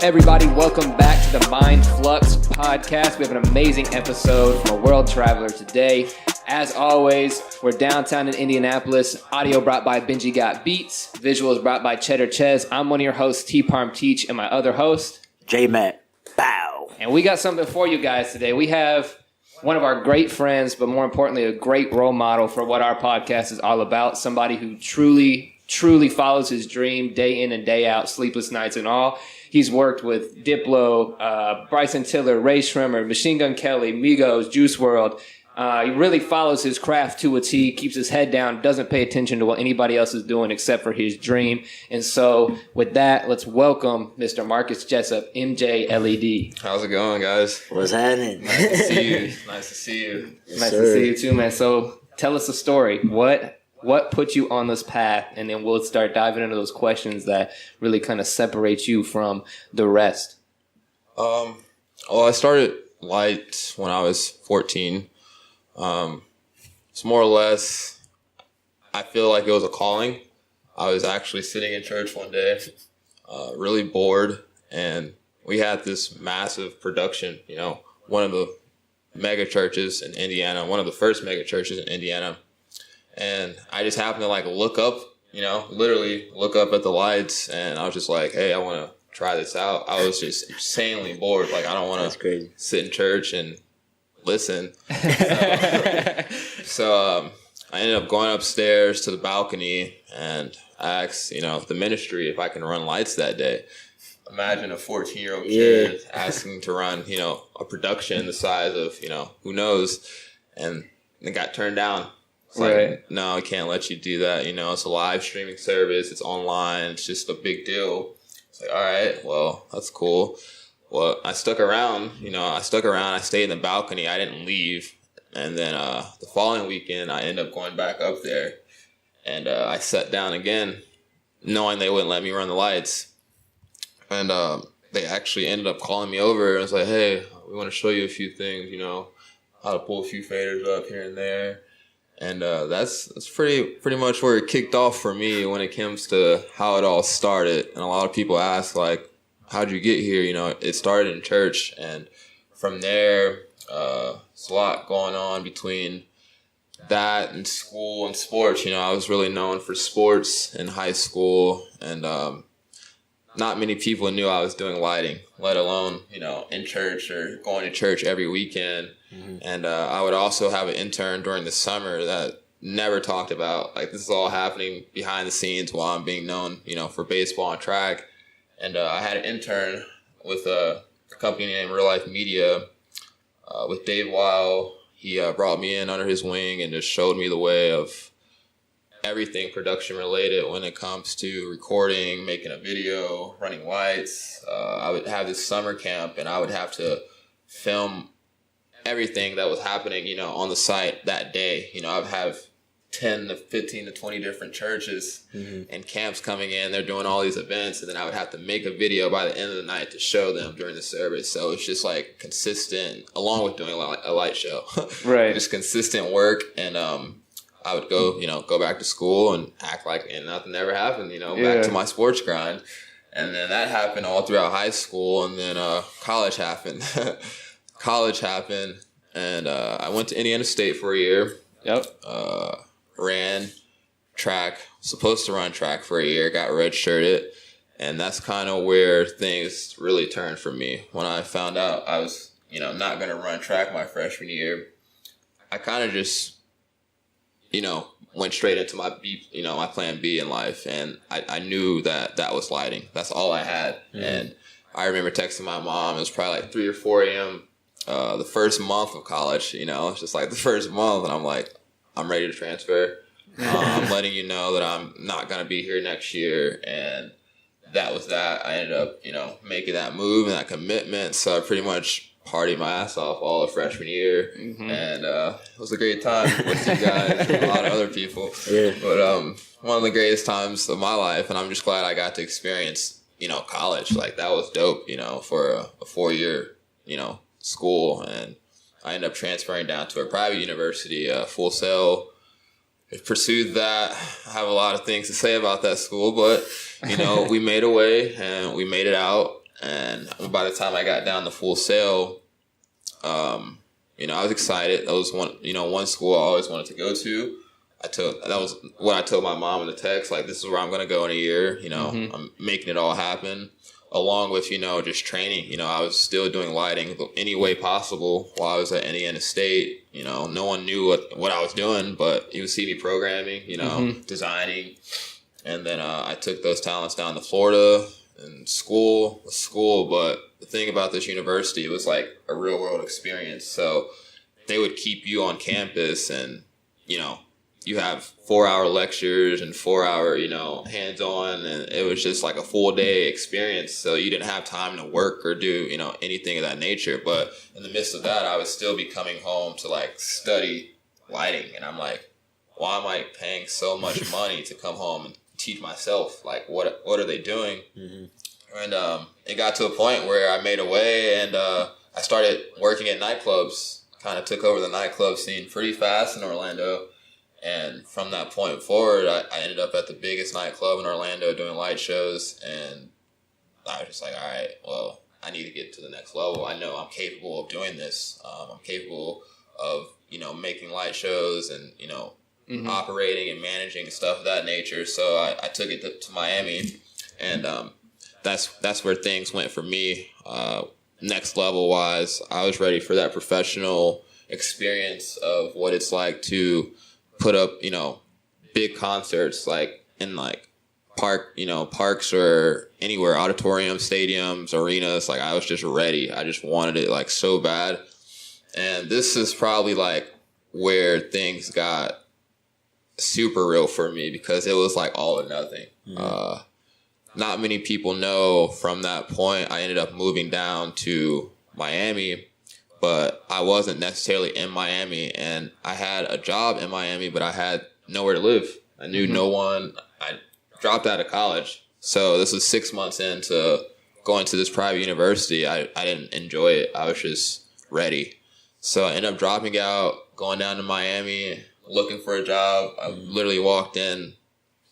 up, everybody? Welcome back to the Mind Fluxed podcast. We have an amazing episode from a world traveler today. As always, we're downtown in Indianapolis. Audio brought by Benji Got Beats. Visuals brought by Cheddar Ches. I'm one of your hosts, T-Parm Teach, and my other host, J-Matt. Bow. And we got something for you guys today. We have one of our great friends, but more importantly, a great role model for what our podcast is all about. Somebody who truly follows his dream day in and day out, sleepless nights and all. He's worked with Diplo, Bryson Tiller, Rae Sremmurd, Machine Gun Kelly, Migos, Juice WRLD. He really follows his craft to a T, keeps his head down, doesn't pay attention to what anybody else is doing except for his dream. And so with that, let's welcome Mr. Marcus Jessup, MJ LED. How's it going, guys? What's happening? Nice to see you. Nice to see you. Nice to see you too, man. So tell us a story. What put you on this path? And then we'll start diving into those questions that really kind of separate you from the rest. Well, I started light when I was 14. It's more or less, I feel like it was a calling. I was actually sitting in church one day, really bored, and we had this massive production, one of the mega churches in Indiana, one of the first mega churches in Indiana. And I just happened to look up, literally look up at the lights, and I was just like, hey, I want to try this out. I was just insanely bored. I don't want to sit in church and listen. So I ended up going upstairs to the balcony, and I asked, the ministry if I can run lights that day. Imagine a 14-year-old kid asking to run, a production the size of, who knows, and it got turned down. It's like, no, I can't let you do that. It's a live streaming service. It's online. It's just a big deal. It's like, all right, well, that's cool. Well, I stuck around. I stayed in the balcony. I didn't leave. And then the following weekend, I ended up going back up there. And I sat down again, knowing they wouldn't let me run the lights. And they actually ended up calling me over and was like, hey, we want to show you a few things, how to pull a few faders up here and there. And that's pretty much where it kicked off for me when it comes to how it all started. And a lot of people ask, how'd you get here? It started in church. And from there, it's a lot going on between that and school and sports. I was really known for sports in high school. And not many people knew I was doing lighting, let alone, in church or going to church every weekend. Mm-hmm. And I would also have an intern during the summer that never talked about. This is all happening behind the scenes while I'm being known, for baseball and track. And I had an intern with a company named Real Life Media with Dave Weil. He brought me in under his wing and just showed me the way of everything production related when it comes to recording, making a video, running lights. I would have this summer camp and I would have to film everything that was happening, on the site that day. I would have 10 to 15 to 20 different churches and camps coming in. They're doing all these events, and then I would have to make a video by the end of the night to show them during the service. So it's just consistent, along with doing a light show. Right. Just consistent work. And I would go back to school and act like nothing ever happened, back to my sports grind. And then that happened all throughout high school, and then college happened. And I went to Indiana State for a year. Yep. Ran track, supposed to run track for a year, got redshirted. And that's kind of where things really turned for me. When I found out I was, not going to run track my freshman year, I kind of just, went straight into my my plan B in life. And I knew that was lighting. That's all I had. Mm-hmm. And I remember texting my mom. It was probably 3 or 4 a.m. The first month of college, it's just the first month. And I'm like, I'm ready to transfer. I'm letting you know that I'm not going to be here next year. And that was that. I ended up, making that move and that commitment. So I pretty much partied my ass off all of freshman year. Mm-hmm. And it was a great time with you guys and a lot of other people. Yeah. But one of the greatest times of my life. And I'm just glad I got to experience, college. That was dope, for a 4-year, school. And I ended up transferring down to a private university, Full Sail. I pursued that. I have a lot of things to say about that school, but, we made a way and we made it out. And by the time I got down to Full Sail, I was excited. That was one school I always wanted to go to. That was what I told my mom in the text, like, this is where I'm going to go in a year. I'm making it all happen, along with, just training. I was still doing lighting any way possible while I was at Indiana State. No one knew what I was doing, but you would see me programming, designing. And then I took those talents down to Florida, and school, but the thing about this university, it was like a real world experience. So they would keep you on campus, and, you have 4-hour lectures and 4-hour, hands-on, and it was just like a full day experience. So you didn't have time to work or do, anything of that nature. But in the midst of that, I would still be coming home to like study lighting. And I'm like, why am I paying so much money to come home and teach myself? Like, what are they doing? And it got to a point where I made a way, and I started working at nightclubs. Kind of took over the nightclub scene pretty fast in Orlando. And from that point forward, I ended up at the biggest nightclub in Orlando doing light shows. And I was just like, all right, well, I need to get to the next level. I know I'm capable of doing this. I'm capable of, making light shows and, operating and managing stuff of that nature. So I took it to Miami, and that's where things went for me. Next level wise, I was ready for that professional experience of what it's like to put up, big concerts, like in like parks or anywhere, auditoriums, stadiums, arenas. Like, I was just ready. I just wanted it like so bad. And this is probably like where things got super real for me, because it was like all or nothing. Not many people know from that point, I ended up moving down to Miami, but I wasn't necessarily in Miami, and I had a job in Miami, but I had nowhere to live. I knew no one. I dropped out of college. So this was 6 months into going to this private university. I didn't enjoy it. I was just ready. So I ended up dropping out, going down to Miami, looking for a job. I literally walked in,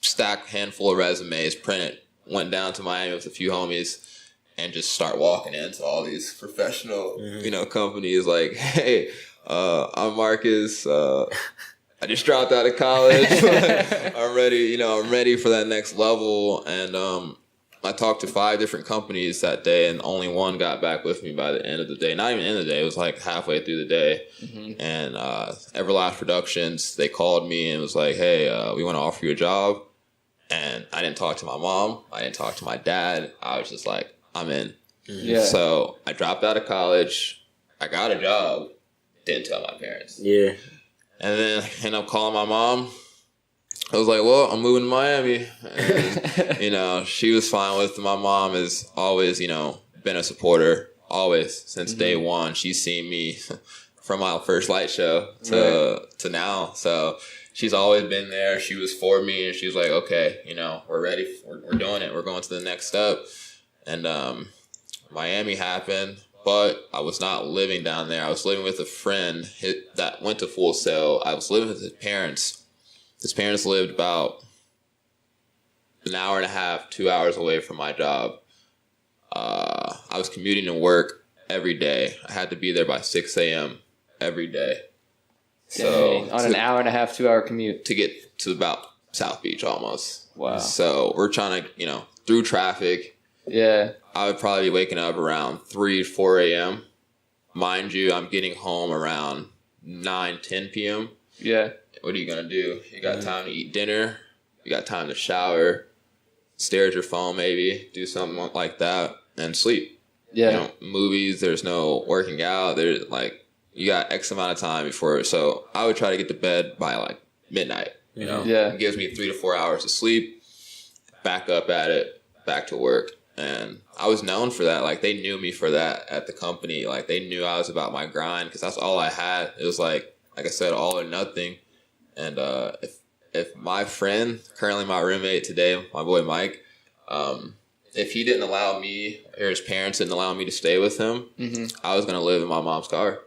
stacked handful of resumes, printed, went down to Miami with a few homies, and just start walking into all these professional, companies like, hey, I'm Marcus. I just dropped out of college. I'm ready, I'm ready for that next level. And I talked to 5 different companies that day, and only one got back with me by the end of the day. Not even the end of the day. It was like halfway through the day. And Everlast Productions, they called me and was like, hey, we want to offer you a job. And I didn't talk to my mom. I didn't talk to my dad. I was just like, I'm in. Yeah. So I dropped out of college. I got a job. Didn't tell my parents. Yeah. And then I ended up calling my mom. I was like, well, I'm moving to Miami. And, she was fine with it. My mom has always, been a supporter. Always. Since day one. She's seen me from my first light show to now. So she's always been there. She was for me. And she was like, okay, we're ready. We're doing it. We're going to the next step. And Miami happened, but I was not living down there. I was living with a friend that went to Full Sail. I was living with his parents. His parents lived about an hour and a half, 2 hours away from my job. I was commuting to work every day. I had to be there by 6 a.m. every day. So on an hour and a half, 2 hour commute to get to about South Beach almost. Wow. So we're trying to, through traffic. Yeah. I would probably be waking up around 3, 4 a.m. Mind you, I'm getting home around 9, 10 p.m. Yeah. What are you going to do? You got time to eat dinner. You got time to shower, stare at your phone maybe, do something like that, and sleep. Yeah. Movies, there's no working out. There's like, you got X amount of time before. So I would try to get to bed by like midnight. Yeah. It gives me 3 to 4 hours of sleep, back up at it, back to work. And I was known for that. Like, they knew me for that at the company. Like, they knew I was about my grind because that's all I had. It was like I said, all or nothing. And if my friend, currently my roommate today, my boy Mike, if he didn't allow me, or his parents didn't allow me to stay with him, I was going to live in my mom's car.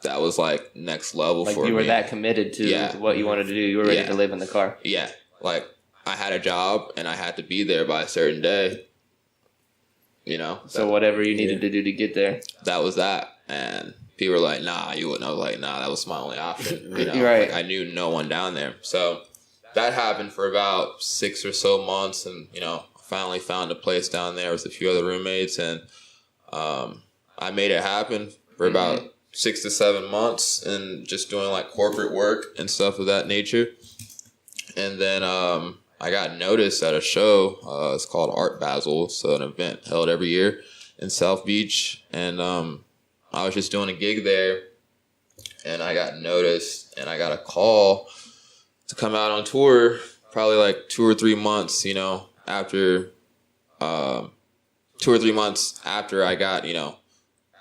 That was like next level for me. Like, you were that committed to what you wanted to do. You were ready to live in the car. Yeah. Like, I had a job and I had to be there by a certain day. So whatever you needed to do to get there. That was that. And people were like, nah, you wouldn't. I was like, nah, that was my only option. Right. Like, I knew no one down there. So that happened for about 6 or so months. And, finally found a place down there with a few other roommates. And I made it happen for about 6 to 7 months and just doing like corporate work and stuff of that nature. And then I got noticed at a show. It's called Art Basel. It's an event held every year in South Beach. And I was just doing a gig there. And I got noticed. And I got a call to come out on tour probably like 2 or 3 months, after 2 or 3 months after I got,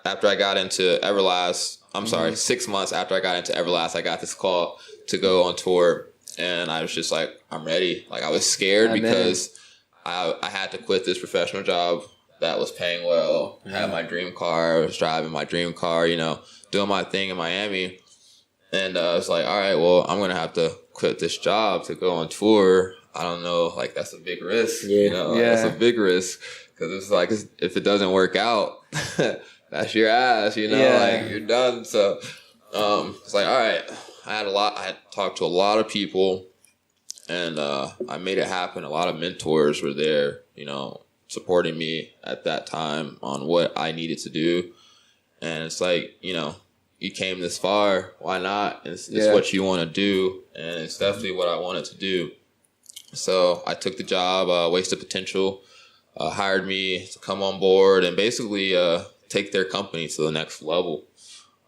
after I got into Everlast. I'm sorry, 6 months after I got into Everlast, I got this call to go on tour. And I was just like, I'm ready. Like, I was scared because I had to quit this professional job that was paying well. I had my dream car. I was driving my dream car, doing my thing in Miami. And I was like, all right, well, I'm going to have to quit this job to go on tour. I don't know. Like, that's a big risk. That's a big risk. Because it's like, if it doesn't work out, that's your ass, like, you're done. So it's like, all right. I had talked to a lot of people, and I made it happen. A lot of mentors were there, supporting me at that time on what I needed to do. And it's like, you came this far, why not? It's what you want to do, and it's definitely what I wanted to do. So I took the job. Wasted Potential hired me to come on board and basically take their company to the next level.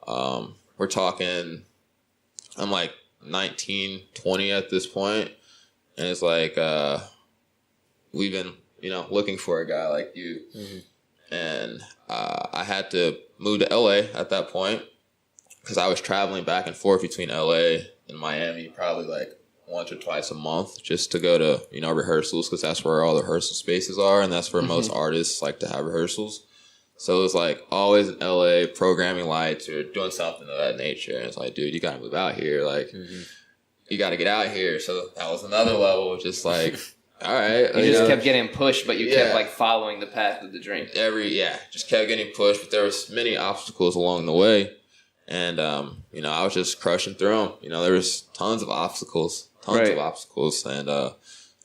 We're talking... I'm like 19, 20 at this point. And it's like, we've been, looking for a guy like you. And I had to move to LA at that point because I was traveling back and forth between LA and Miami probably like once or twice a month just to go to, rehearsals because that's where all the rehearsal spaces are. And that's where most artists like to have rehearsals. So it was like always in LA programming lights or doing something of that nature. And it's like, dude, you got to move out here. Like, you got to get out here. So that was another level, just like, all right. You just kept getting pushed, but you kept like following the path of the dream. Just kept getting pushed. But there was many obstacles along the way. And, I was just crushing through them. There was tons of obstacles. And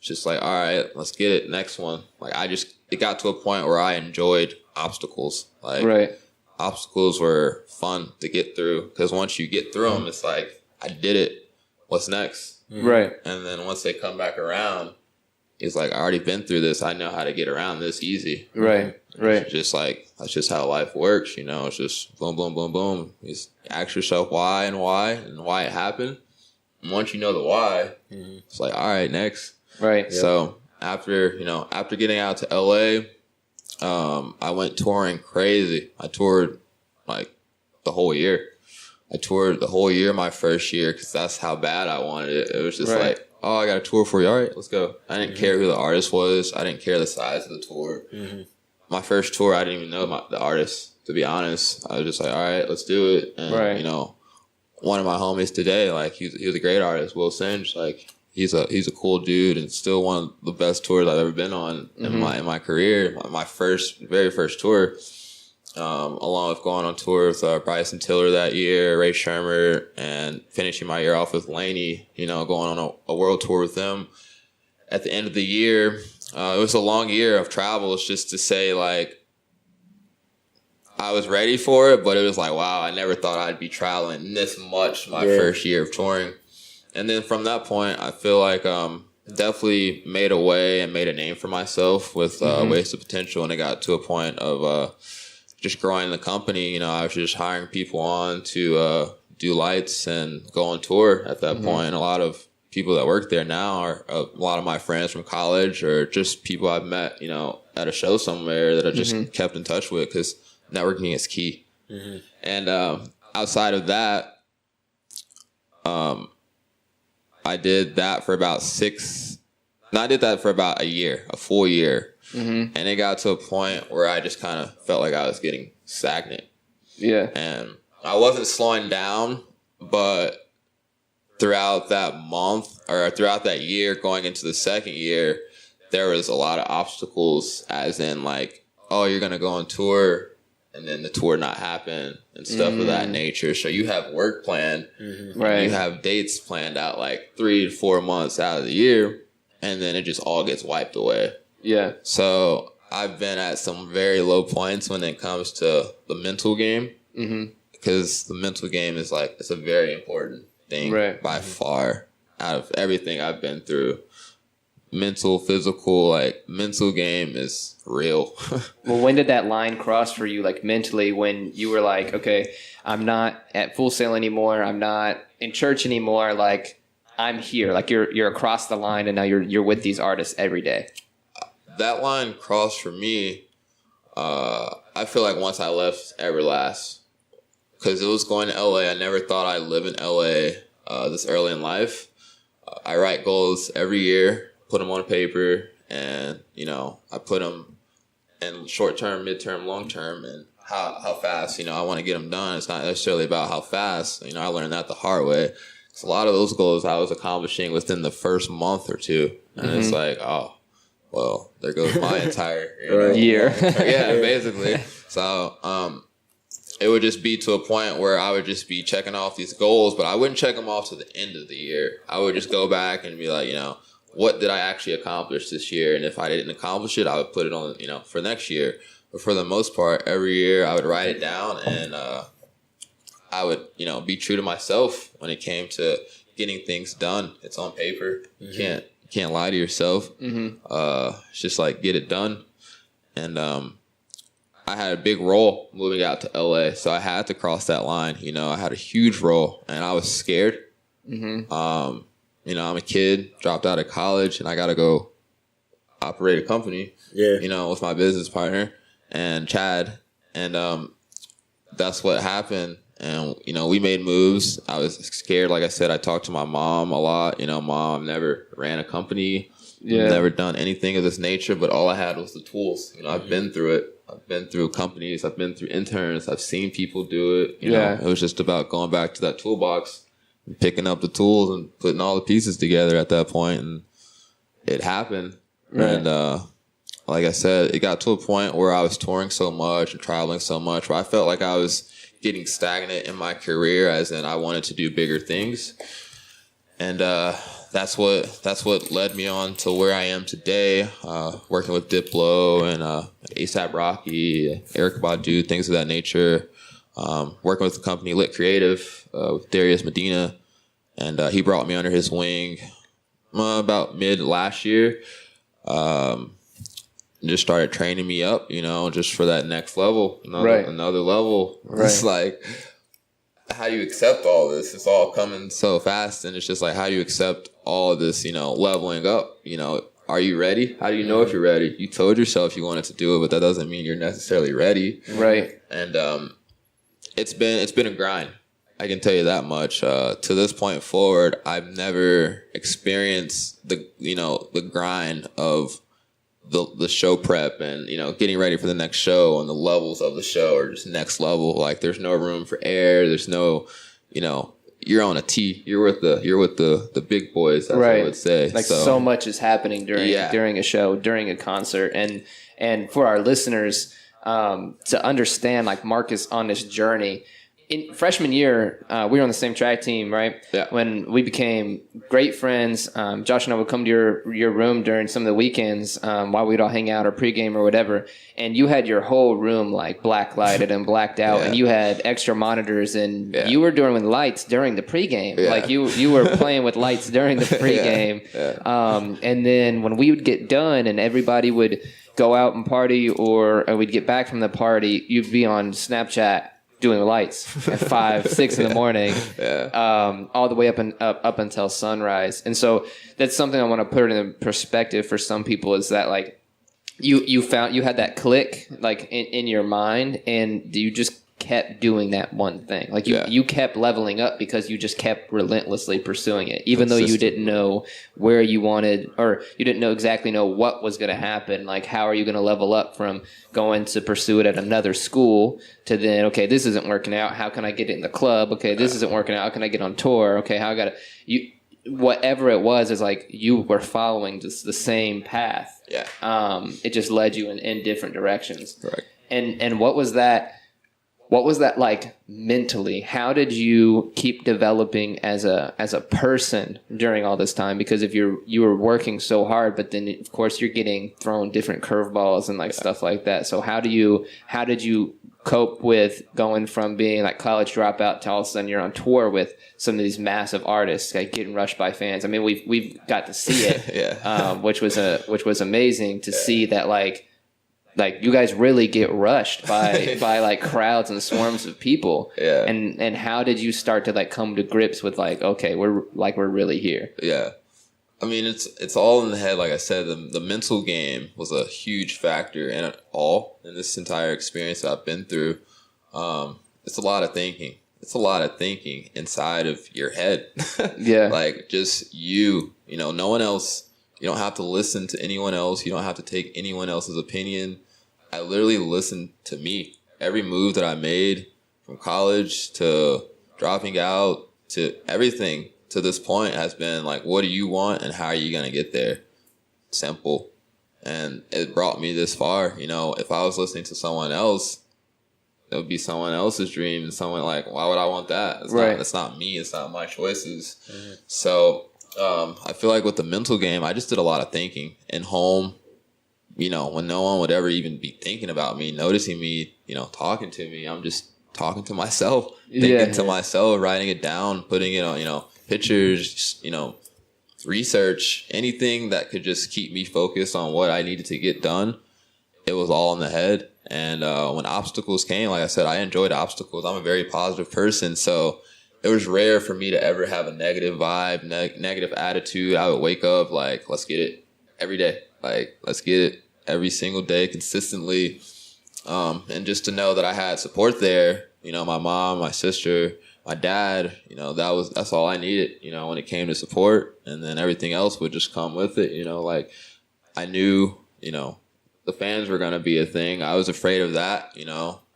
just like, all right, let's get it. Next one. Like, it got to a point where I enjoyed obstacles. Like, obstacles were fun to get through because once you get through them, it's like, I did it. What's next? Right. And then once they come back around, it's like, I already been through this. I know how to get around this easy. Right. It's just like, that's just how life works. It's just boom, boom, boom, boom. You just ask yourself why and why it happened. And once you know the why, it's like, all right, next. Right. So after getting out to LA, I went touring crazy. I toured like the whole year. I toured the whole year my first year because that's how bad I wanted it. It was just like, oh, I got a tour for you. All right, let's go. I didn't care who the artist was. I didn't care the size of the tour. My first tour, I didn't even know the artist, to be honest. I was just like, all right, let's do it. And, one of my homies today, like, he was a great artist, Will Singe. Like, he's a cool dude and still one of the best tours I've ever been on in my career. My very first tour, along with going on tour with Bryson Tiller that year, Rae Sremmurd, and finishing my year off with Laney, going on a world tour with them. At the end of the year, it was a long year of travel. It's just to say, like, I was ready for it, but it was like, wow, I never thought I'd be traveling this much my first year of touring. And then from that point, I feel like definitely made a way and made a name for myself with Wasted Potential. And it got to a point of just growing the company. I was just hiring people on to do lights and go on tour at that point. And a lot of people that work there now are a lot of my friends from college or just people I've met, at a show somewhere that I just kept in touch with because networking is key. And outside of that, I did that for about a year, a full year. And it got to a point where I just kind of felt like I was getting stagnant. Yeah. And I wasn't slowing down, but throughout that month or throughout that year going into the second year, there was a lot of obstacles, as in like oh, you're going to go on tour and then the tour not happen and stuff of that nature. So you have work planned. Right. You have dates planned out like 3 to 4 months out of the year, and then it just all gets wiped away. Yeah. So I've been at some very low points when it comes to the mental game. Because the mental game is like, it's a very important thing by far out of everything I've been through. Mental, physical, like mental game is real. Well, when did that line cross for you, like mentally, when you were like, okay, I'm not at Full Sail anymore, I'm not in church anymore, like I'm here, like you're across the line and now you're with these artists every day? That line crossed for me, I feel like once I left Everlast, because it was going to LA. I never thought I'd live in LA this early in life. I write goals every year, put them on paper, and, you know, I put them in short term, midterm, long term, and how fast, you know, I want to get them done. It's not necessarily about how fast. You know, I learned that the hard way. So a lot of those goals I was accomplishing within the first month or two. And it's like, oh, well, there goes my entire year. Yeah, basically. So it would just be to a point where I would just be checking off these goals, but I wouldn't check them off to the end of the year. I would just go back and be like, you know, what did I actually accomplish this year? And if I didn't accomplish it, I would put it on, you know, for next year. But for the most part, every year I would write it down, and I would, you know, be true to myself when it came to getting things done. It's on paper. You can't lie to yourself. It's just like, get it done. And I had a big role moving out to LA, so I had to cross that line. You know, I had a huge role, and I was scared. You know, I'm a kid, dropped out of college, and I got to go operate a company, you know, with my business partner and Chad. And that's what happened. And, you know, we made moves. I was scared. Like I said, I talked to my mom a lot. You know, Mom, never ran a company, never done anything of this nature, but all I had was the tools. You know, I've been through it. I've been through companies. I've been through interns. I've seen people do it. You know, it was just about going back to that toolbox, picking up the tools and putting all the pieces together at that point, and it happened. And like I said, it got to a point where I was touring so much and traveling so much where I felt like I was getting stagnant in my career, as in I wanted to do bigger things. And that's what led me on to where I am today, working with Diplo and ASAP Rocky, Erykah Badu, things of that nature. Working with the company Lit Creative with Darius Medina, and he brought me under his wing about mid last year. Just started training me up, you know, just for that next level, another level. It's like, how do you accept all this? It's all coming so fast, and it's just like, how do you accept all of this, you know, leveling up? You know, are you ready? How do you know if you're ready? You told yourself you wanted to do it, but that doesn't mean you're necessarily ready. Right. And it's been a grind. I can tell you that much. To this point forward, I've never experienced the grind of the show prep and, you know, getting ready for the next show, and the levels of the show are just next level. Like, there's no room for error. There's no, you know, you're on a tee. You're with the big boys, as I would say. Like, so much is happening during a show, during a concert, and for our listeners to understand, like, Mark is on this journey. In freshman year, we were on the same track team, right? Yeah. When we became great friends, Josh and I would come to your room during some of the weekends while we'd all hang out or pregame or whatever. And you had your whole room like black lighted and blacked out, and you had extra monitors, and you were doing with lights during the pregame. Like you were playing with lights during the pregame. And then when we would get done and everybody would go out and party, or we'd get back from the party, you'd be on Snapchat doing lights at 5, 6 in the morning, all the way up until sunrise. And so that's something I want to put in perspective for some people, is that, like, you had that click, like, in your mind, and you just kept doing that one thing. Like, you kept leveling up because you just kept relentlessly pursuing it, even though you didn't know where you wanted, or you didn't exactly know what was going to happen. Like, how are you going to level up from going to pursue it at another school to then, okay, this isn't working out, how can I get it in the club? Okay, this isn't working out, how can I get on tour? Okay, how I got to... whatever it was is like you were following just the same path. Yeah. It just led you in different directions. Correct. And what was that? What was that like mentally? How did you keep developing as a person during all this time? Because if you were working so hard, but then of course you're getting thrown different curveballs and like stuff like that. So how did you cope with going from being like college dropout to all of a sudden you're on tour with some of these massive artists, like getting rushed by fans? I mean, we've got to see it, which was amazing to see that like you guys really get rushed by like crowds and swarms of people. Yeah. And how did you start to like come to grips with like, okay, we're really here? Yeah. I mean, it's all in the head. Like I said, the mental game was a huge factor in it all in this entire experience that I've been through. It's a lot of thinking. It's a lot of thinking inside of your head. Yeah. Like just no one else. You don't have to listen to anyone else. You don't have to take anyone else's opinion. I literally listened to me. Every move that I made from college to dropping out to everything to this point has been like, what do you want and how are you going to get there? Simple. And it brought me this far. If I was listening to someone else, it would be someone else's dream and someone like, why would I want that? It's not me. It's not my choices. Mm-hmm. So I feel like with the mental game, I just did a lot of thinking in home, when no one would ever even be thinking about me, noticing me, talking to me. I'm just talking to myself, thinking to myself, writing it down, putting it on, pictures, research, anything that could just keep me focused on what I needed to get done. It was all in the head. And when obstacles came, like I said, I enjoyed obstacles. I'm a very positive person. So it was rare for me to ever have a negative vibe, negative attitude. I would wake up like, let's get it every day. Like, let's get it every single day consistently. And just to know that I had support there, my mom, my sister, my dad, that's all I needed, when it came to support. And then everything else would just come with it, like I knew, the fans were going to be a thing. I was afraid of that,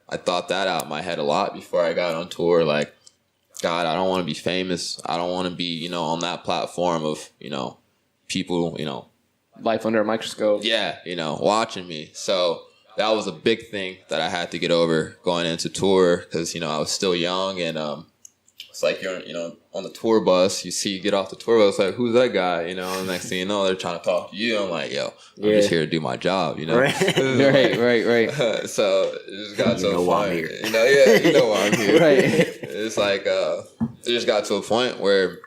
I thought that out in my head a lot before I got on tour. Like, God, I don't want to be famous. I don't want to be, on that platform of, people, life under a microscope. Yeah, watching me. So that was a big thing that I had to get over going into tour because, I was still young and it's like you're, on the tour bus, you get off the tour bus, like, who's that guy? And the next thing you know, they're trying to talk to you. I'm like, yo, I'm just here to do my job, Right. Right. So it just got to a point. Why I'm here. You know why I'm here. Right. It's like, it just got to a point where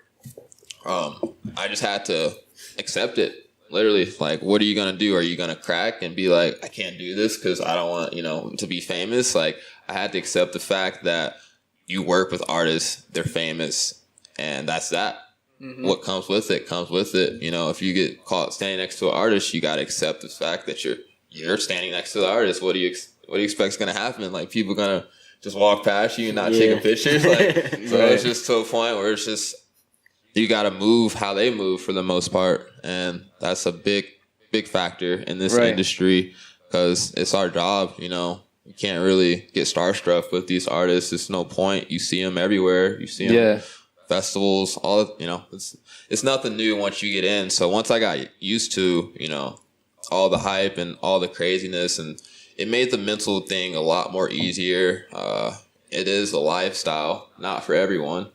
I just had to accept it. Literally, like, what are you going to do? Are you going to crack and be like, I can't do this because I don't want, to be famous? Like, I had to accept the fact that you work with artists, they're famous, and that's that. Mm-hmm. What comes with it comes with it. If you get caught standing next to an artist, you got to accept the fact that you're standing next to the artist. What do you expect is going to happen? Like, people going to just walk past you and not taking pictures? Like, so it's just to a point where it's just, you got to move how they move for the most part. And that's a big, big factor in this industry because it's our job, You can't really get starstruck with these artists. There's no point. You see them everywhere. You see them festivals, all, it's nothing new once you get in. So once I got used to, all the hype and all the craziness, and it made the mental thing a lot more easier. It is a lifestyle, not for everyone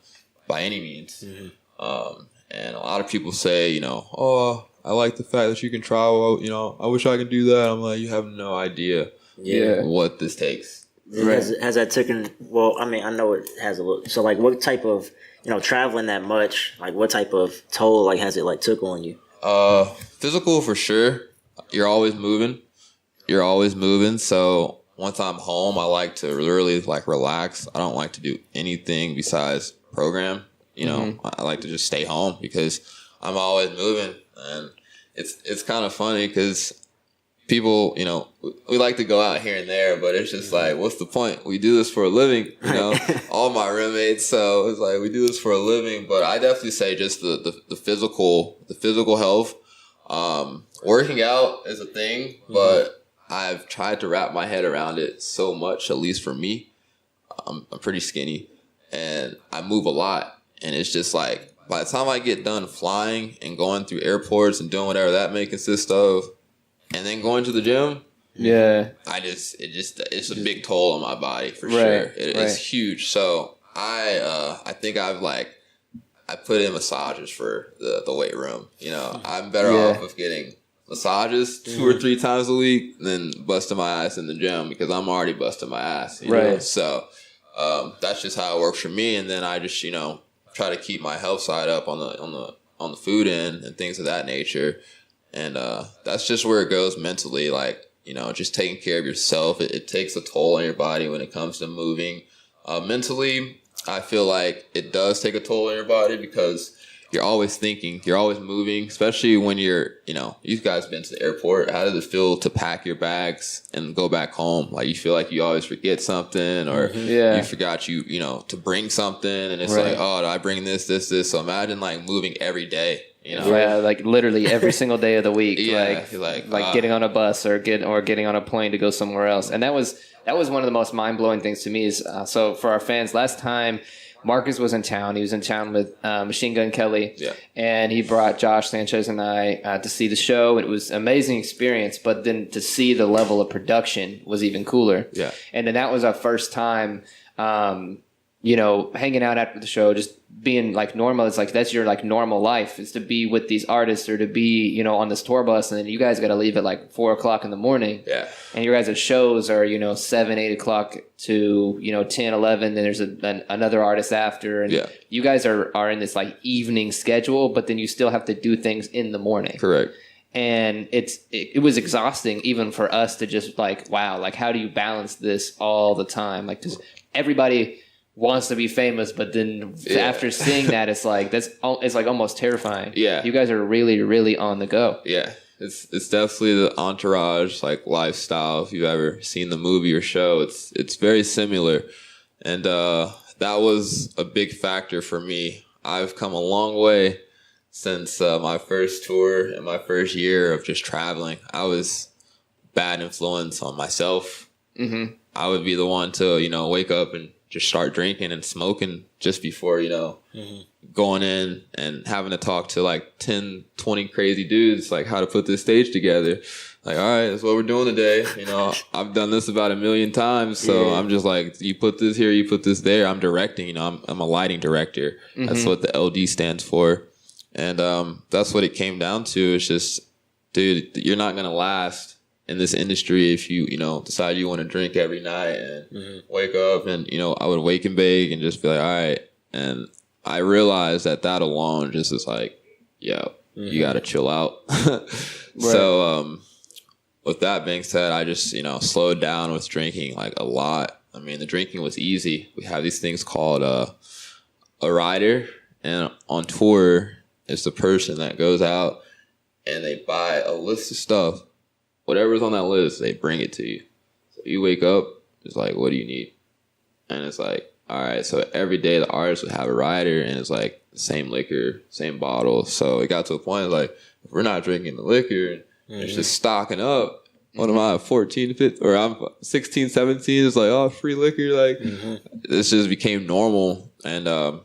by any means. Mm-hmm. And a lot of people say, oh, I like the fact that you can travel. I wish I could do that. I'm like, you have no idea what this takes. Has that taken, well, I mean, I know it has a little, so like what type of, traveling that much, like what type of toll, like has it like took on you? Physical for sure. You're always moving. So once I'm home, I like to really like relax. I don't like to do anything besides program. I like to just stay home because I'm always moving, and it's kind of funny because people, we like to go out here and there, but it's just like, what's the point? We do this for a living, all my roommates. So it's like, we do this for a living, but I definitely say just the physical health. Working out is a thing, but I've tried to wrap my head around it so much, at least for me. I'm pretty skinny and I move a lot. And it's just like by the time I get done flying and going through airports and doing whatever that may consist of, and then going to the gym, it's a big toll on my body for sure. It's huge. So I think I put in massages for the weight room. You know, I'm better off of getting massages 2 or 3 times a week than busting my ass in the gym because I'm already busting my ass. You know? So that's just how it works for me. And then I just, you know, try to keep my health side up on the food end and things of that nature. And that's just where it goes mentally. Like, you know, just taking care of yourself. It takes a toll on your body when it comes to moving. Mentally, I feel like it does take a toll on your body because you're always thinking, you're always moving, especially when you're, you know, you guys been to the airport. How does it feel to pack your bags and go back home? Like, you feel like you always forget something or you forgot you know, to bring something. And it's like, oh, do I bring this? So imagine like moving every day. You know? Yeah, like literally every single day of the week. like getting on a bus or getting on a plane to go somewhere else. And that was one of the most mind-blowing things to me is, so for our fans, last time Marcus was in town. He was in town with Machine Gun Kelly, and he brought Josh Sanchez and I to see the show. It was an amazing experience, but then to see the level of production was even cooler. Yeah, and then that was our first time, you know, hanging out after the show, just being like normal. It's like that's your like normal life is to be with these artists or to be, you know, on this tour bus, and then you guys got to leave at like 4 o'clock in the morning. Yeah, and your guys' shows are, you know, 7, 8 o'clock to, you know, 10, 11. Then there's another artist after, and you guys are in this like evening schedule, but then you still have to do things in the morning. Correct. And it was exhausting even for us to just like, wow, like how do you balance this all the time? Like, because everybody wants to be famous, but then after seeing that, it's like it's like almost terrifying. Yeah, you guys are really, really on the go. Yeah, it's definitely the Entourage like lifestyle. If you've ever seen the movie or show, it's very similar, and that was a big factor for me. I've come a long way since my first tour and my first year of just traveling. I was bad influence on myself. Mm-hmm. I would be the one to, you know, wake up and just start drinking and smoking just before, you know, going in and having to talk to like 10, 20 crazy dudes, like how to put this stage together. Like, all right, that's what we're doing today. You know, I've done this about 1,000,000 times. So I'm just like, you put this here, you put this there. I'm directing, you know, I'm a lighting director. Mm-hmm. That's what the LD stands for. And that's what it came down to. It's just, dude, you're not going to last in this industry if you know, decide you want to drink every night and wake up and, you know, I would wake and bake and just be like, all right. And I realized that alone just is like, yo, you got to chill out. So, with that being said, I just, you know, slowed down with drinking like a lot. I mean, the drinking was easy. We have these things called a rider, and on tour, it's the person that goes out and they buy a list of stuff. Whatever's on that list, they bring it to you. So you wake up, it's like, what do you need? And it's like, all right. So every day the artist would have a rider, and it's like the same liquor, same bottle. So it got to a point like, if we're not drinking the liquor, it's just stocking up. What am I, 14, 15, or I'm 16, 17? It's like, oh, free liquor. Like, this just became normal. And I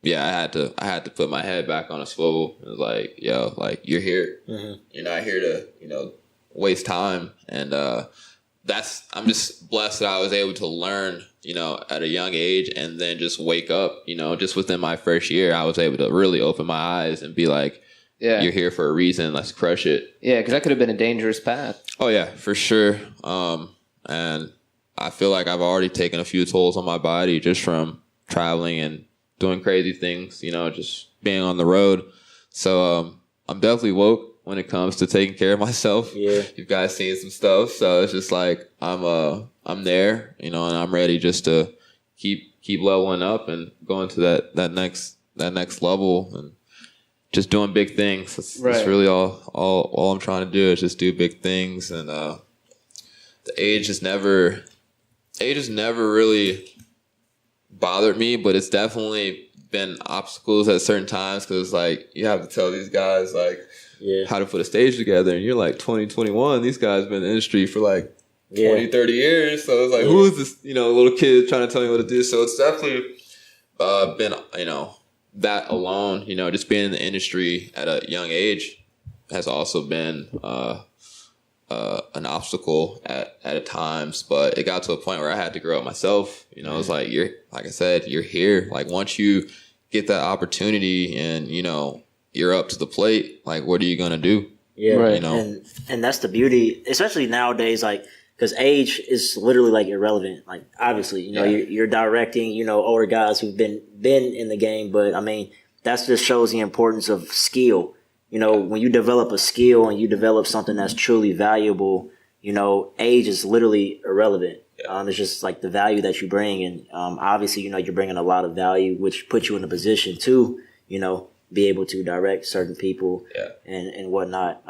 had to put my head back on a swivel. It was like, yo, like, you're here. You're not here to, you know, waste time. And I'm just blessed that I was able to learn, you know, at a young age, and then just wake up, you know, just within my first year, I was able to really open my eyes and be like, you're here for a reason, let's crush it. Yeah, because that could have been a dangerous path. Oh yeah, for sure. And I feel like I've already taken a few tolls on my body just from traveling and doing crazy things, you know, just being on the road. So I'm definitely woke when it comes to taking care of myself. Yeah, you guys seen some stuff, so it's just like I'm there, you know, and I'm ready just to keep leveling up and going to that next level and just doing big things. That's really all I'm trying to do is just do big things. And the age has never really bothered me, but it's definitely been obstacles at certain times, because like you have to tell these guys like how to put a stage together, and you're like 20, 21. These guys been in the industry for like 20, 30 years. So it's like, who is this, you know, little kid trying to tell me what to do? So it's definitely been, you know, that alone, just being in the industry at a young age has also been an obstacle at times. But it got to a point where I had to grow up myself. It's like like I said, you're here. Like once you get that opportunity and you're up to the plate, like what are you gonna do? Yeah, right. And that's the beauty, especially nowadays. Like, because age is literally like irrelevant. Like, obviously, you're directing, older guys who've been in the game, but I mean, that just shows the importance of skill. When you develop a skill and you develop something that's truly valuable, age is literally irrelevant. Yeah. It's just like the value that you bring, and obviously, you're bringing a lot of value, which puts you in a position to, be able to direct certain people and whatnot.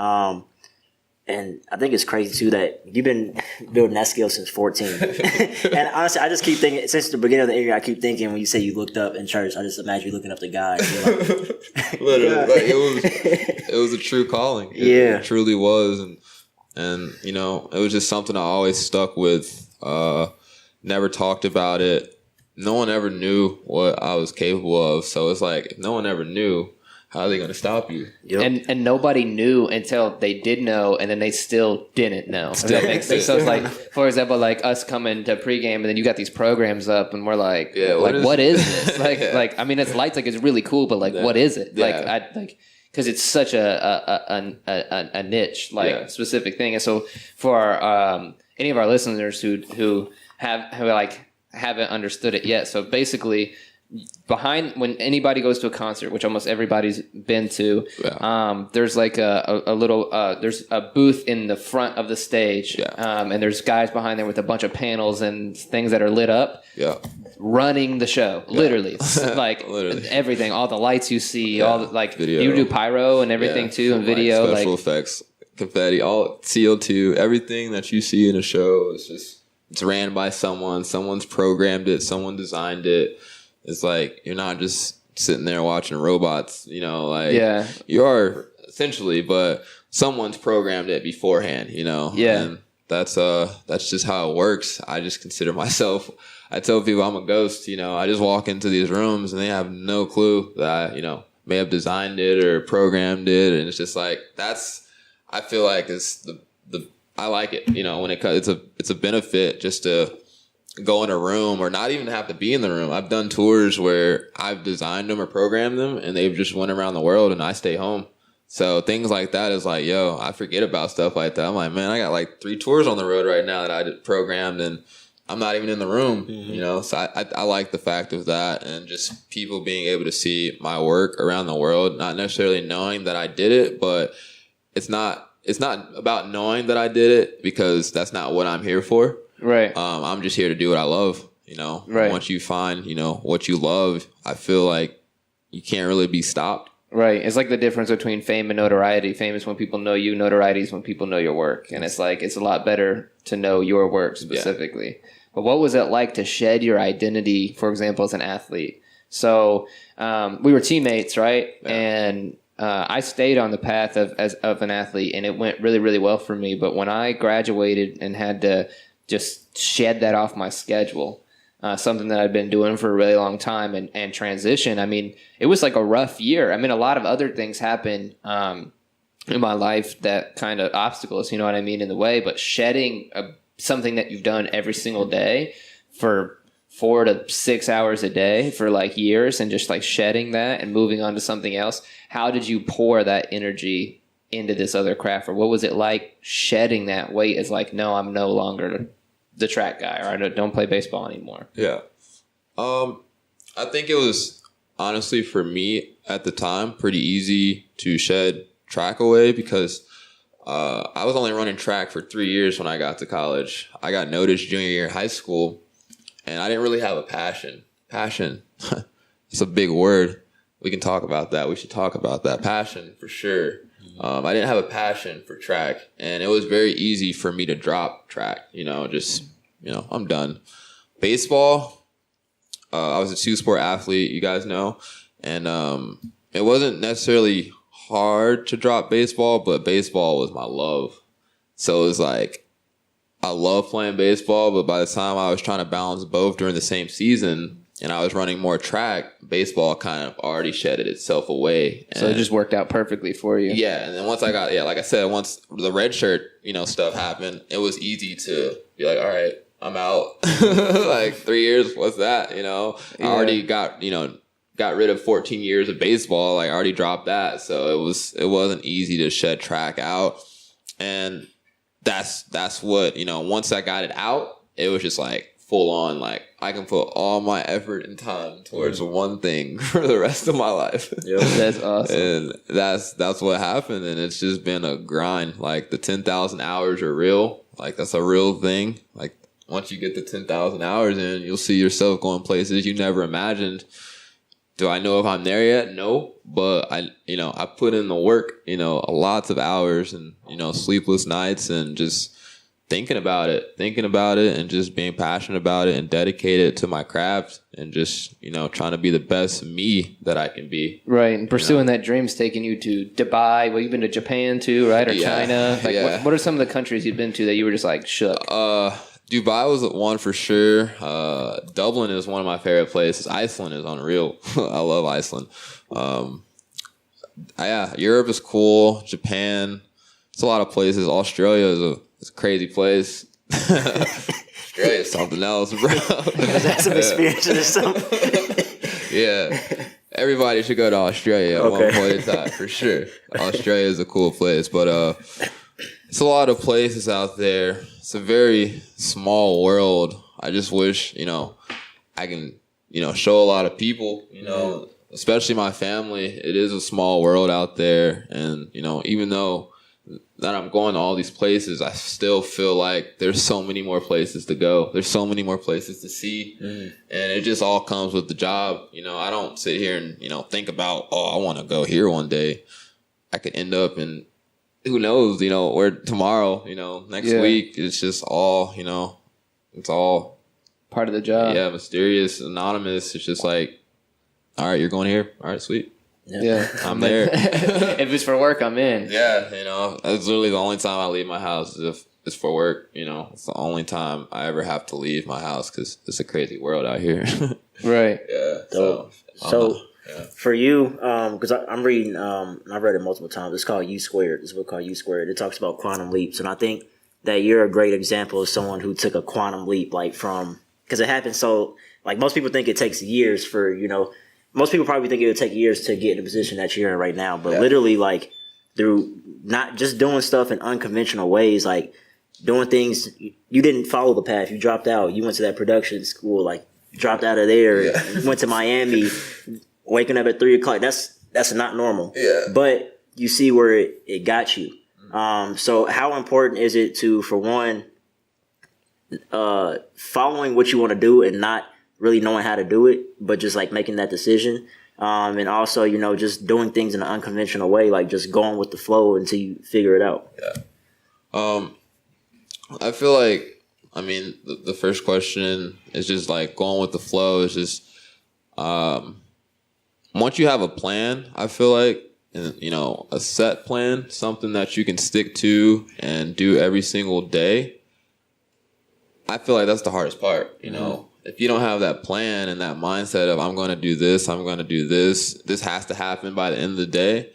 And I think it's crazy too that you've been building that skill since 14. And honestly, I just keep thinking, since the beginning of the interview, I keep thinking when you say you looked up in church, I just imagine you looking up the guy. Like, literally, it was a true calling. It truly was, and it was just something I always stuck with. Never talked about it. No one ever knew what I was capable of. So it's like, if no one ever knew, how are they going to stop you? Yep. And nobody knew until they did know, and then they still didn't know. Does that make sense? So it's like, for example, like us coming to pregame, and then you got these programs up, and we're like, what is this? Like, I mean, it's lights, like it's really cool, but like, what is it? Because it's such a niche, specific thing. And so for any of our listeners who haven't understood it yet, so basically, when anybody goes to a concert, which almost everybody's been to, there's like a little there's a booth in the front of the stage, and there's guys behind there with a bunch of panels and things that are lit up, running the show, literally. Like literally everything, all the lights you see, all the, video. You do pyro and everything too, and video, special effects, confetti, all CO2, everything that you see in a show is just, it's ran by someone's programmed it, someone designed it. It's like, you're not just sitting there watching robots, you are essentially, but someone's programmed it beforehand, and that's just how it works. I just consider myself, I tell people I'm a ghost, I just walk into these rooms and they have no clue that I, may have designed it or programmed it. And it's just like, I feel like it's I like it, when it's a benefit just to go in a room or not even have to be in the room. I've done tours where I've designed them or programmed them and they've just went around the world and I stay home. So things like that is like, I forget about stuff like that. I'm like, man, I got like 3 tours on the road right now that I programmed and I'm not even in the room, So I like the fact of that, and just people being able to see my work around the world, not necessarily knowing that I did it, but it's not about knowing that I did it, because that's not what I'm here for. Right. I'm just here to do what I love, Right. Once you find, what you love, I feel like you can't really be stopped. Right. It's like the difference between fame and notoriety. Fame is when people know you. Notoriety is when people know your work. And it's like, it's a lot better to know your work specifically. Yeah. But what was it like to shed your identity, for example, as an athlete? So we were teammates, right? Yeah. And I stayed on the path of an athlete, and it went really, really well for me. But when I graduated and had to just shed that off my schedule, something that I'd been doing for a really long time, and transition, I mean, it was like a rough year. I mean, a lot of other things happened in my life that kind of obstacles, you know what I mean, in the way. But shedding something that you've done every single day for 4 to 6 hours a day for like years, and just like shedding that and moving on to something else. How did you pour that energy into this other craft? Or what was it like shedding that weight as like, no, I'm no longer the track guy, or I don't play baseball anymore? Yeah. I think it was honestly for me at the time pretty easy to shed track away, because I was only running track for 3 years when I got to college. I got noticed junior year in high school, and I didn't really have a passion. Passion. It's a big word. We can talk about that. We should talk about that. Passion, for sure. I didn't have a passion for track, and it was very easy for me to drop track. I'm done. Baseball, I was a 2-sport athlete, you guys know, and it wasn't necessarily hard to drop baseball, but baseball was my love. So it was like, I love playing baseball, but by the time I was trying to balance both during the same season, and I was running more track, baseball kind of already shedded itself away. So it just worked out perfectly for you. Yeah, and then once I got, like I said, once the red shirt, stuff happened, it was easy to be like, all right, I'm out. Like 3 years, what's that? I already got rid of 14 years of baseball. Like I already dropped that, so it wasn't easy to shed track out, and that's what once I got it out, it was just like full on, like I can put all my effort and time towards one thing for the rest of my life. Yep. That's awesome. And that's what happened, and it's just been a grind. Like the 10,000 hours are real. Like that's a real thing. Like once you get the 10,000 hours in, you'll see yourself going places you never imagined. Do I know if I'm there yet? No, but I put in the work, lots of hours and, sleepless nights and just thinking about it and just being passionate about it and dedicated to my craft and just, trying to be the best me that I can be. Right. And pursuing that dream's taking you to Dubai. Well, you've been to Japan too, right? Or China. Like what are some of the countries you've been to that you were just like shook? Dubai was one for sure. Dublin is one of my favorite places. Iceland is unreal. I love Iceland. Europe is cool. Japan. It's a lot of places. Australia is a crazy place. Australia is something else, bro. That's some experience or something. Yeah. Everybody should go to Australia at one point in time, for sure. Australia is a cool place, but it's a lot of places out there. It's a very small world. I just wish, I can, show a lot of people, especially my family. It is a small world out there. And, even though that I'm going to all these places, I still feel like there's so many more places to go. There's so many more places to see. And it just all comes with the job. I don't sit here and, think about, I want to go here one day. I could end up in, who knows, where tomorrow, next week, it's just all, it's all part of the job. Yeah, mysterious, anonymous. It's just like, all right, you're going here. All right, sweet. Yeah. I'm there. If it's for work, I'm in. Yeah, it's literally the only time I leave my house is if it's for work. It's the only time I ever have to leave my house because it's a crazy world out here. Right. Yeah. So for you, because I'm reading, I've read it multiple times. It's called U Squared. This book called U Squared. It talks about quantum leaps, and I think that you're a great example of someone who took a quantum leap, like because it happens so, like most people think it takes years for, most people probably think it would take years to get in the position that you're in right now, but literally like through not just doing stuff in unconventional ways, like doing things, you didn't follow the path, you dropped out, you went to that production school, like dropped out of there, went to Miami, waking up at 3:00. That's not normal. Yeah. But you see where it got you. So how important is it to, for one, following what you want to do and not really knowing how to do it, but just like making that decision. And also, just doing things in an unconventional way, like just going with the flow until you figure it out. Yeah. I feel like, the first question is just like going with the flow. Is just, once you have a plan, I feel like, a set plan, something that you can stick to and do every single day. I feel like that's the hardest part, If you don't have that plan and that mindset of I'm going to do this, this has to happen by the end of the day.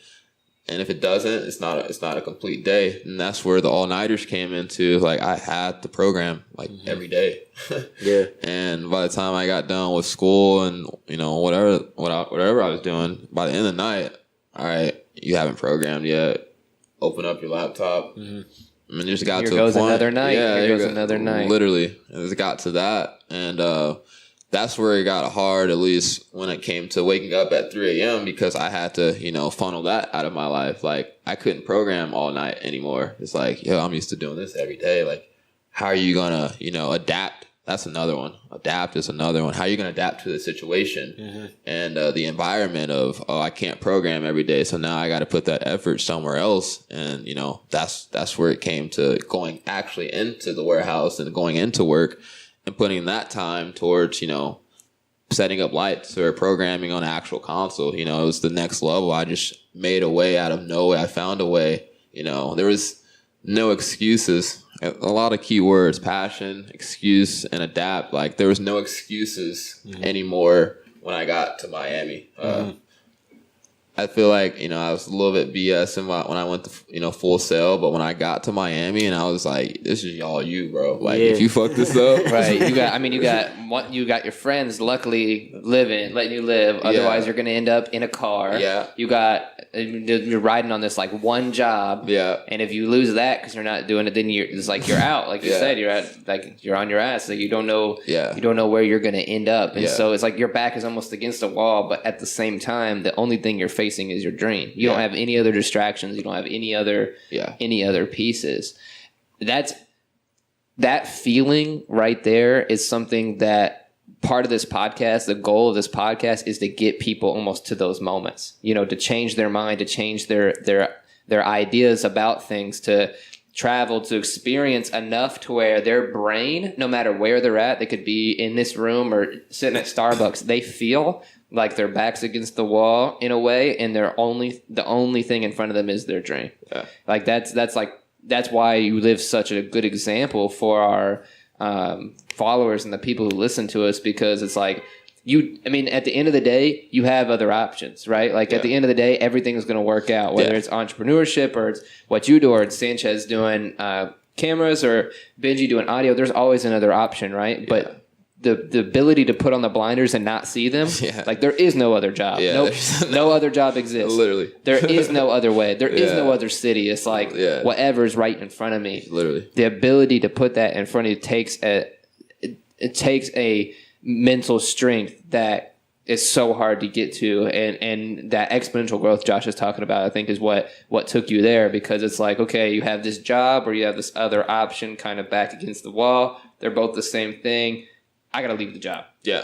And if it doesn't, it's not a complete day. And that's where the all-nighters came into. Like I had the program every day. Yeah. And by the time I got done with school and whatever I was doing, by the end of the night, all right, you haven't programmed yet. Open up your laptop. And it just got to a point. Here goes another night. Here goes another night. Literally. It got to that. And that's where it got hard, at least when it came to waking up at 3 a.m. because I had to, funnel that out of my life. Like, I couldn't program all night anymore. It's like, I'm used to doing this every day. Like, how are you going to, adapt? That's another one. Adapt is another one. How are you going to adapt to the situation and the environment of, I can't program every day, so now I got to put that effort somewhere else. And, that's where it came to going actually into the warehouse and going into work and putting that time towards, setting up lights or programming on an actual console. It was the next level. I just made a way out of no way. I found a way. There was no excuses. a lot of key words: passion, excuse, and adapt. Like there was no excuses anymore when I got to Miami. I feel like, I was a little bit BS when I went to, Full Sail, but when I got to Miami and I was like, this is all you, bro. Like, if you fuck this up. Right. You got your friends luckily letting you live. Otherwise, you're going to end up in a car. Yeah. You're riding on this like one job. Yeah. And if you lose that because you're not doing it, then it's like you're out. Like you said, you're on your ass. Like you don't know where you're going to end up. And so it's like your back is almost against the wall, but at the same time, the only thing you're facing is your dream. You don't have any other distractions. You don't have any other pieces. That feeling right there is something that part of this podcast, the goal of this podcast is to get people almost to those moments, to change their mind, to change their ideas about things, to travel, to experience enough to where their brain, no matter where they're at, they could be in this room or sitting at Starbucks, they feel like their back's against the wall in a way, and the only thing in front of them is their dream. Yeah. Like that's why you live such a good example for our followers and the people who listen to us, because it's like at the end of the day, you have other options, right? Like at the end of the day, everything's going to work out, whether it's entrepreneurship or it's what you do, or it's Sanchez doing cameras or Benji doing audio. There's always another option, right? Yeah. But the ability to put on the blinders and not see them, like there is no other job. No other job exists. Literally. There is no other way. There is no other city. It's like whatever's right in front of me. Literally. The ability to put that in front of you takes a mental strength that is so hard to get to, and that exponential growth Josh is talking about, I think, is what took you there, because it's like, okay, you have this job or you have this other option kind of back against the wall. They're both the same thing. I got to leave the job. Yeah.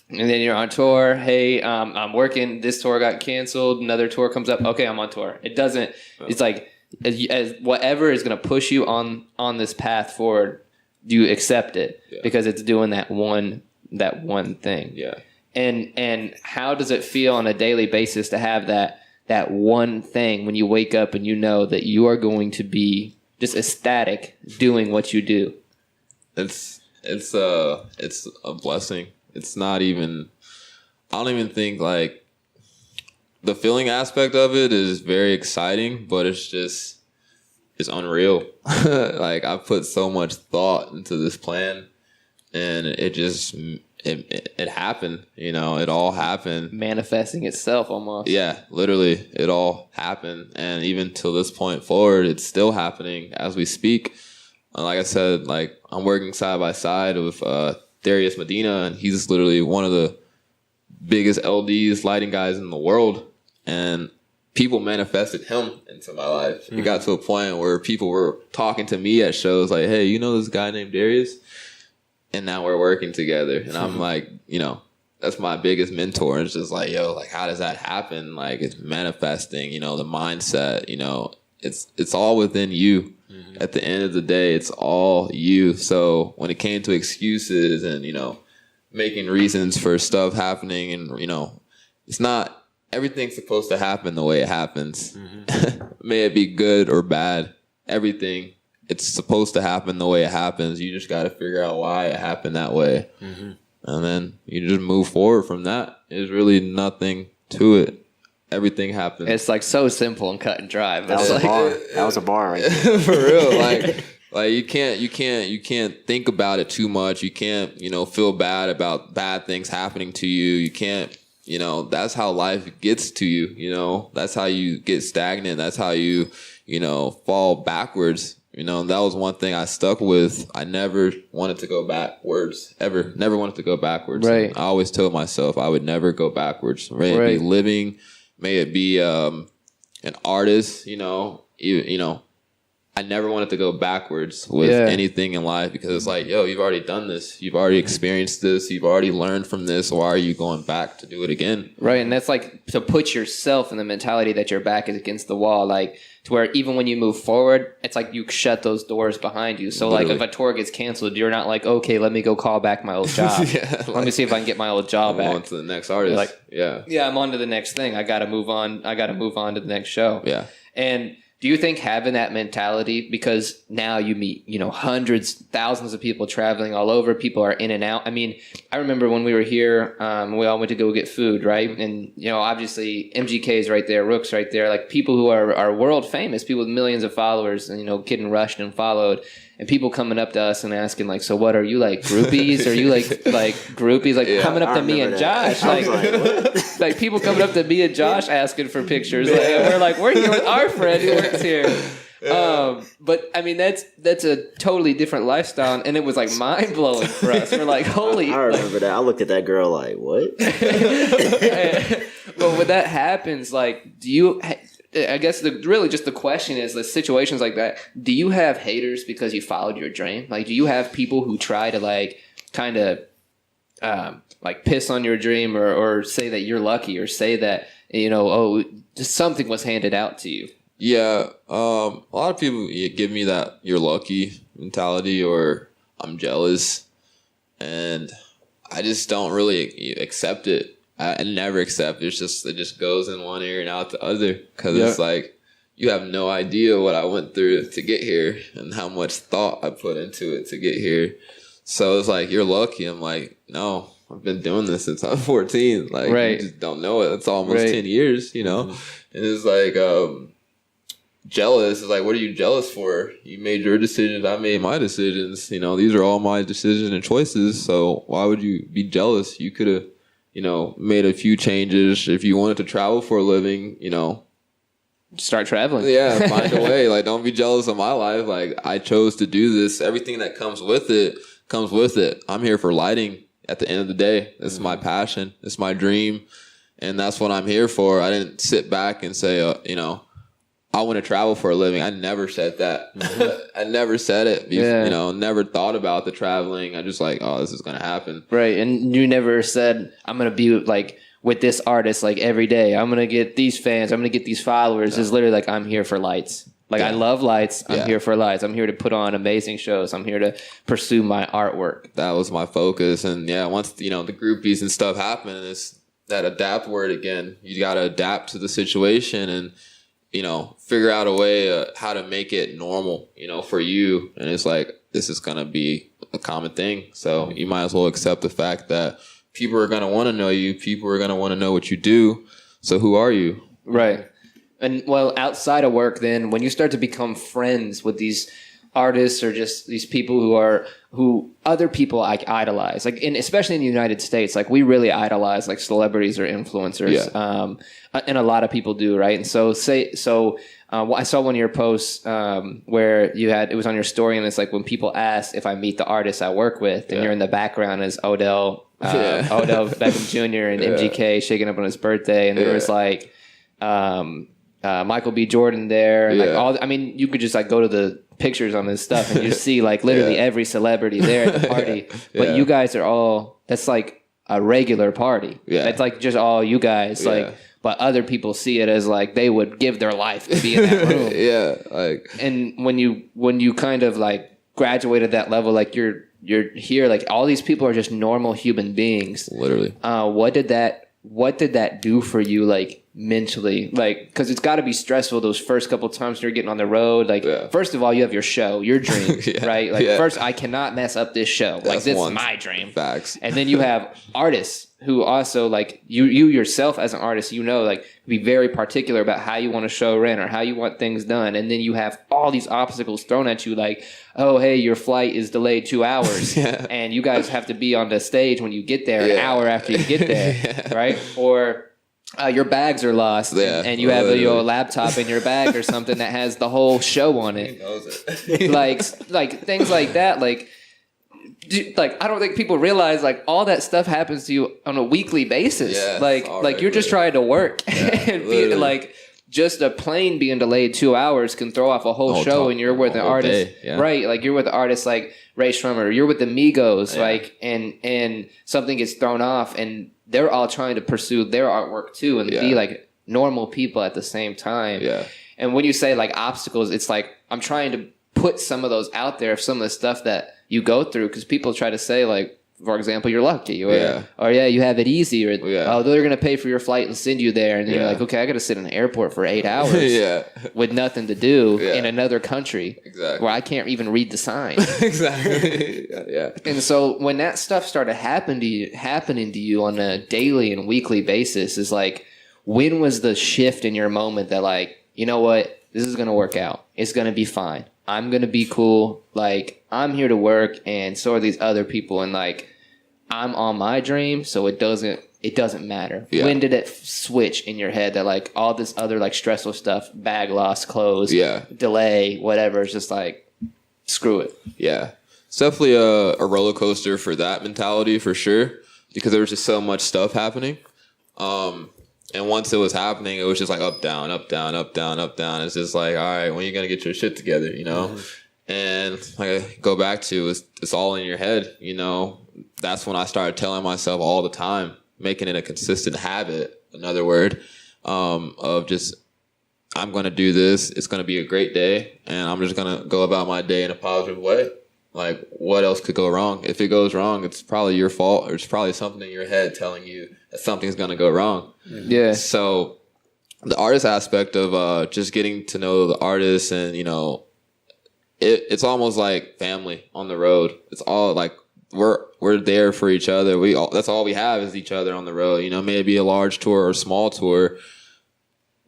And then you're on tour. Hey, I'm working. This tour got canceled. Another tour comes up. Okay, I'm on tour. It doesn't, it's like, as whatever is going to push you on this path forward, you accept it because it's doing that one thing. Yeah. And how does it feel on a daily basis to have that one thing when you wake up and you know that you are going to be just ecstatic doing what you do? It's a blessing. It's not even, I don't even think like the feeling aspect of it is very exciting, but it's unreal. Like I put so much thought into this plan, and it happened, it all happened. Manifesting itself almost. Yeah, literally it all happened. And even till this point forward, it's still happening as we speak. Like I said, like I'm working side by side with Darius Medina, and he's literally one of the biggest LDs, lighting guys in the world. And people manifested him into my life. Mm-hmm. It got to a point where people were talking to me at shows like, hey, you know this guy named Darius? And now we're working together. And I'm like, that's my biggest mentor. And it's just like, yo, like, how does that happen? Like, it's manifesting, the mindset, it's all within you. Mm-hmm. At the end of the day, it's all you. So when it came to excuses and, making reasons for stuff happening and, it's not everything's supposed to happen the way it happens. Mm-hmm. May it be good or bad. Everything, it's supposed to happen the way it happens. You just got to figure out why it happened that way. Mm-hmm. And then you just move forward from that. There's really nothing to it. Everything happens. It's like so simple and cut and dry. That was a bar. That was a bar right there. For real. Like you can't think about it too much. You can't, feel bad about bad things happening to you. You can't, that's how life gets to you, That's how you get stagnant. That's how you, fall backwards. And that was one thing I stuck with. I never wanted to go backwards, ever. Never wanted to go backwards. Right. I always told myself I would never go backwards. May it be living, may it be an artist, I never wanted to go backwards with anything in life, because it's like, yo, you've already done this. You've already experienced this. You've already learned from this. Why are you going back to do it again? Right. And that's like to put yourself in the mentality that your back is against the wall, like to where even when you move forward, it's like you shut those doors behind you. So literally. Like if a tour gets canceled, you're not like, okay, let me go call back my old job. Let me see if I can get my old job back. On to the next artist. Like, I'm on to the next thing. I got to move on. I got to move on to the next show. Yeah. And do you think having that mentality, because now you meet, hundreds, thousands of people traveling all over, people are in and out. I mean, I remember when we were here, we all went to go get food, right? And, obviously MGK's right there, Rook's right there, like people who are world famous, people with millions of followers, and, getting rushed and followed. And people coming up to us and asking, like, so what, are you like groupies? Are you like groupies? Like coming up to me and Josh, like people coming up to me and Josh asking for pictures. Like, and we're like, we're here with our friend who works here. But I mean, that's a totally different lifestyle, and it was like mind blowing for us. We're like, holy! I remember that. I looked at that girl like, what? But when that happens, like, do you? I guess the question is, the situations like that, do you have haters because you followed your dream? Like, do you have people who try to like kind of like piss on your dream or say that you're lucky or say that, just something was handed out to you? Yeah. A lot of people give me that you're lucky mentality or I'm jealous. And I just don't really accept it. I never accept it. It just goes in one ear and out the other, because it's like you have no idea what I went through to get here and how much thought I put into it to get here. So it's like, you're lucky. I'm like, no, I've been doing this since I'm 14. Like, you just don't know it. It's almost 10 years, Mm-hmm. And it's like, jealous. It's like, what are you jealous for? You made your decisions. I made my decisions. These are all my decisions and choices. So why would you be jealous? You could have, made a few changes. If you wanted to travel for a living, start traveling. Yeah, find a way. Like, don't be jealous of my life. Like, I chose to do this. Everything that comes with it comes with it. I'm here for lighting at the end of the day. This is my passion. It's my dream. And that's what I'm here for. I didn't sit back and say, I want to travel for a living. I never said that. I never said it. Never thought about the traveling. I just like, oh, this is going to happen. Right. And you never said, I'm going to be like with this artist like every day. I'm going to get these fans. I'm going to get these followers. It's literally like, I'm here for lights. Like, I love lights. I'm here for lights. I'm here to put on amazing shows. I'm here to pursue my artwork. That was my focus. And once, the groupies and stuff happen, it's that adapt word again. You got to adapt to the situation and, figure out a way how to make it normal, for you. And it's like, this is going to be a common thing. So you might as well accept the fact that people are going to want to know you. People are going to want to know what you do. So who are you? Right. And well, outside of work, then when you start to become friends with these artists or just these people who other people like idolize, like especially in the United States, like we really idolize like celebrities or influencers. Yeah. And a lot of people do, right? And so I saw one of your posts where it was on your story, and it's like, when people ask if I meet the artists I work with, and you're in the background as Odell Beckham Jr. and MGK shaking up on his birthday, and there was like Michael B. Jordan there, and you could just like go to the pictures on this stuff and you see like literally every celebrity there at the party. But you guys are all, that's like a regular party. Yeah. It's like just all you guys, like, but other people see it as like they would give their life to be in that room. And when you kind of like graduated that level, like you're here, like all these people are just normal human beings. Literally. What did that do for you, like mentally? Like, because it's got to be stressful those first couple of times you're getting on the road. Like, first of all, you have your show, your dream, right? Like, first, I cannot mess up this show. Like, this is my dream. Facts. And then you have artists who also, like, you yourself as an artist, like, be very particular about how you want a show ran or how you want things done. And then you have all these obstacles thrown at you, like, oh, hey, your flight is delayed 2 hours. And you guys have to be on the stage when you get there an hour after you get there, right? Or your bags are lost and you have your laptop in your bag or something that has the whole show on it. He knows it. like things like that. Like I don't think people realize like all that stuff happens to you on a weekly basis. Yeah, like you're just trying to work. And be, like just a plane being delayed 2 hours can throw off a whole show, and you're with an artist, right? Like you're with artists like Rae Sremmurd, you're with the Migos, like and something gets thrown off, and they're all trying to pursue their artwork too, and be like normal people at the same time. Yeah. And when you say like obstacles, it's like I'm trying to put some of those out there, some of the stuff that you go through, because people try to say like for example, you're lucky, or Yeah. you have it easy, or Yeah. oh, they're going to pay for your flight and send you there, and then you're Yeah. like, okay, I got to sit in the airport for 8 hours Yeah. with nothing to do Yeah. in another country Exactly. where I can't even read the sign. Exactly. Yeah. And so when that stuff started happening to you on a daily and weekly basis, is like, when was the shift in your moment that like, you know what, this is going to work out. It's going to be fine. I'm going to be cool. Like, I'm here to work, and so are these other people. And like, I'm on my dream, so it doesn't matter. Yeah. When did it switch in your head that like all this other like stressful stuff, bag loss, clothes, delay, whatever, is just like, screw it. Yeah. It's definitely a roller coaster for that mentality, for sure, because there was just so much stuff happening. And once it was happening, it was just like up, down, up, down, up, down, up, down. It's just like, all right, when are you going to get your shit together, you know? Mm-hmm. And like I go back to, it's all in your head, you know? That's when I started telling myself all the time, making it a consistent habit, another word, of just, I'm going to do this. It's going to be a great day, and I'm just going to go about my day in a positive way. Like, what else could go wrong? If it goes wrong, it's probably your fault, or it's probably something in your head telling you that something's going to go wrong. Yeah. So the artist aspect of just getting to know the artist, and, you know, it's almost like family on the road. It's all like we're there for each other. That's all we have is each other on the road. You know, maybe a large tour or a small tour.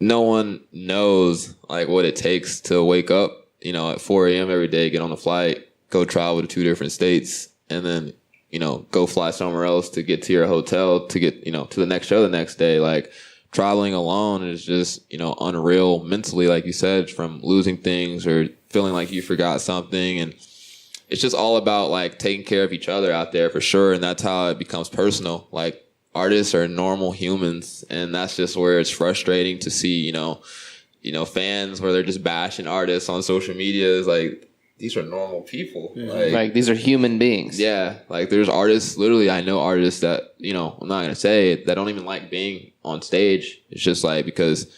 No one knows like what it takes to wake up, you know, at 4 a.m. every day, get on the flight, go travel to 2 different states, and then, you know, go fly somewhere else to get to your hotel to get, you know, to the next show the next day. Like, traveling alone is just, you know, unreal mentally, like you said, from losing things or feeling like you forgot something. And it's just all about like taking care of each other out there, for sure. And that's how it becomes personal. Like, artists are normal humans, and that's just where it's frustrating to see, you know, fans where they're just bashing artists on social media. Is like, these are normal people. Like, these are human beings. Yeah. Like, there's artists, literally, I know artists that, you know, I'm not going to say it, that don't even like being on stage. It's just like, because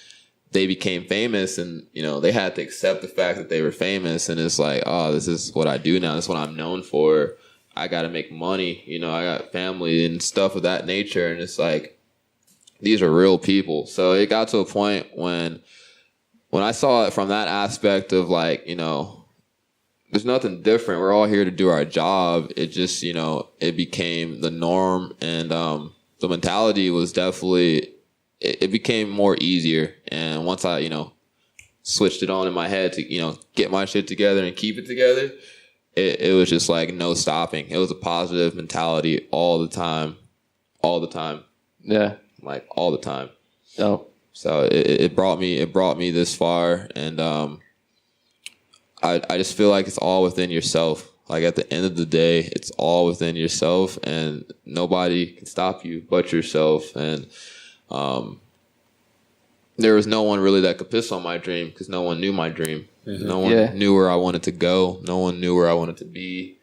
they became famous, and, you know, they had to accept the fact that they were famous. And it's like, oh, this is what I do now. This is what I'm known for. I got to make money. You know, I got family and stuff of that nature. And it's like, these are real people. So it got to a point when I saw it from that aspect of like, you know, there's nothing different. We're all here to do our job. It just, you know, it became the norm, and the mentality was definitely, it became more easier. And once I, you know, switched it on in my head to, you know, get my shit together and keep it together, it was just like no stopping. It was a positive mentality all the time. Yeah. Like, all the time. Oh. So it brought me this far, and I just feel like it's all within yourself. Like, at the end of the day, it's all within yourself, and nobody can stop you but yourself. And there was no one really that could piss on my dream, because no one knew my dream. Mm-hmm. No one knew where I wanted to go. No one knew where I wanted to be.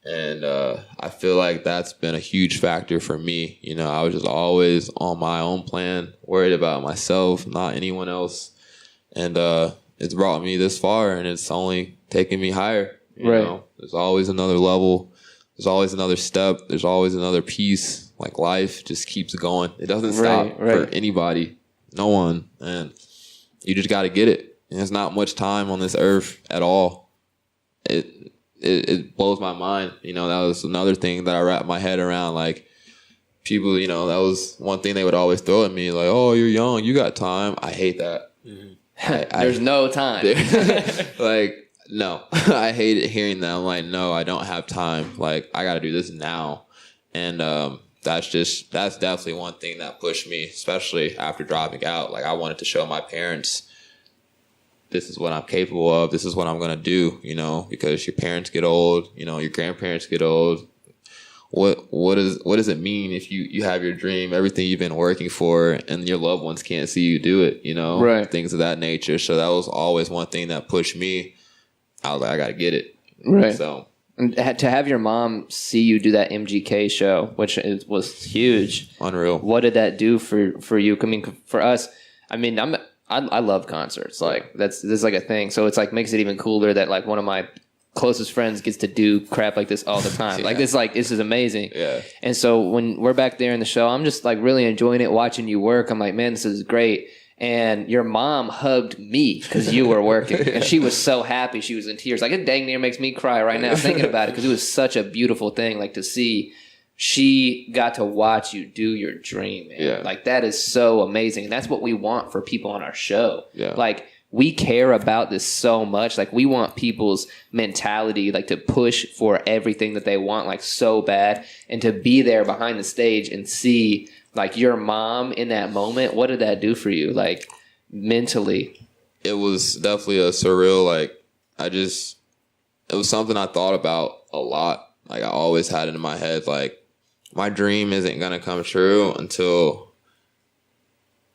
And I feel like that's been a huge factor for me. You know, I was just always on my own plan, worried about myself, not anyone else. And it's brought me this far, and it's only taken me higher. You know? There's always another level. There's always another step. There's always another piece. Like, life just keeps going. It doesn't stop for anybody. No one. And you just got to get it. And there's not much time on this earth at all. It blows my mind. You know, that was another thing that I wrapped my head around. Like, people, you know, that was one thing they would always throw at me. Like, oh, you're young. You got time. I hate that. Mm-hmm. There's no time. Like, no. I hated hearing that. I'm like, no, I don't have time. Like, I got to do this now. And that's definitely one thing that pushed me, especially after dropping out. Like, I wanted to show my parents, this is what I'm capable of. This is what I'm going to do, you know, because your parents get old, you know, your grandparents get old. What does it mean if you have your dream, everything you've been working for, and your loved ones can't see you do it, you know? Right. Things of that nature. So that was always one thing that pushed me. I was like, I got to get it. Right. So, and to have your mom see you do that MGK show, which was huge. Unreal. What did that do for you? I mean, for us, I mean, I love concerts. Like, this is like a thing. So it's like makes it even cooler that like one of my closest friends gets to do crap like this all the time. This is amazing. Yeah. And so when we're back there in the show, I'm just like really enjoying it, watching you work. I'm like, man, this is great. And your mom hugged me because you were working, and she was so happy. She was in tears. Like, it dang near makes me cry right now thinking about it, because it was such a beautiful thing, like, to see she got to watch you do your dream, man. Yeah. Like, that is so amazing. And that's what we want for people on our show. Yeah. Like, we care about this so much. Like, we want people's mentality, like, to push for everything that they want, like, so bad, and to be there behind the stage and see, like, your mom in that moment. What did that do for you, like, mentally? It was definitely a surreal, like, it was something I thought about a lot. Like, I always had it in my head, like, my dream isn't going to come true until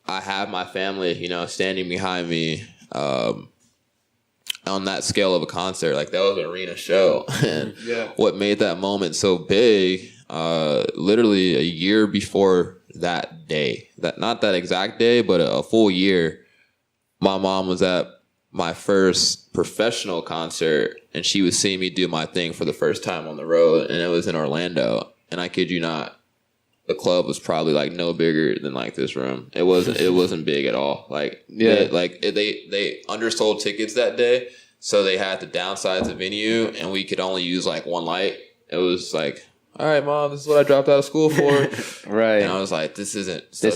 I have my family, you know, standing behind me on that scale of a concert. Like, that was an arena show. And what made that moment so big, literally a year before that day, not that exact day, but a full year, my mom was at my first professional concert, and she was seeing me do my thing for the first time on the road, and it was in Orlando. And I kid you not, the club was probably like no bigger than like this room. It wasn't big at all. Like, they undersold tickets that day, so they had to downsize the venue, and we could only use like one light. It was like, all right, Mom, this is what I dropped out of school for. Right. And I was like, this isn't it. This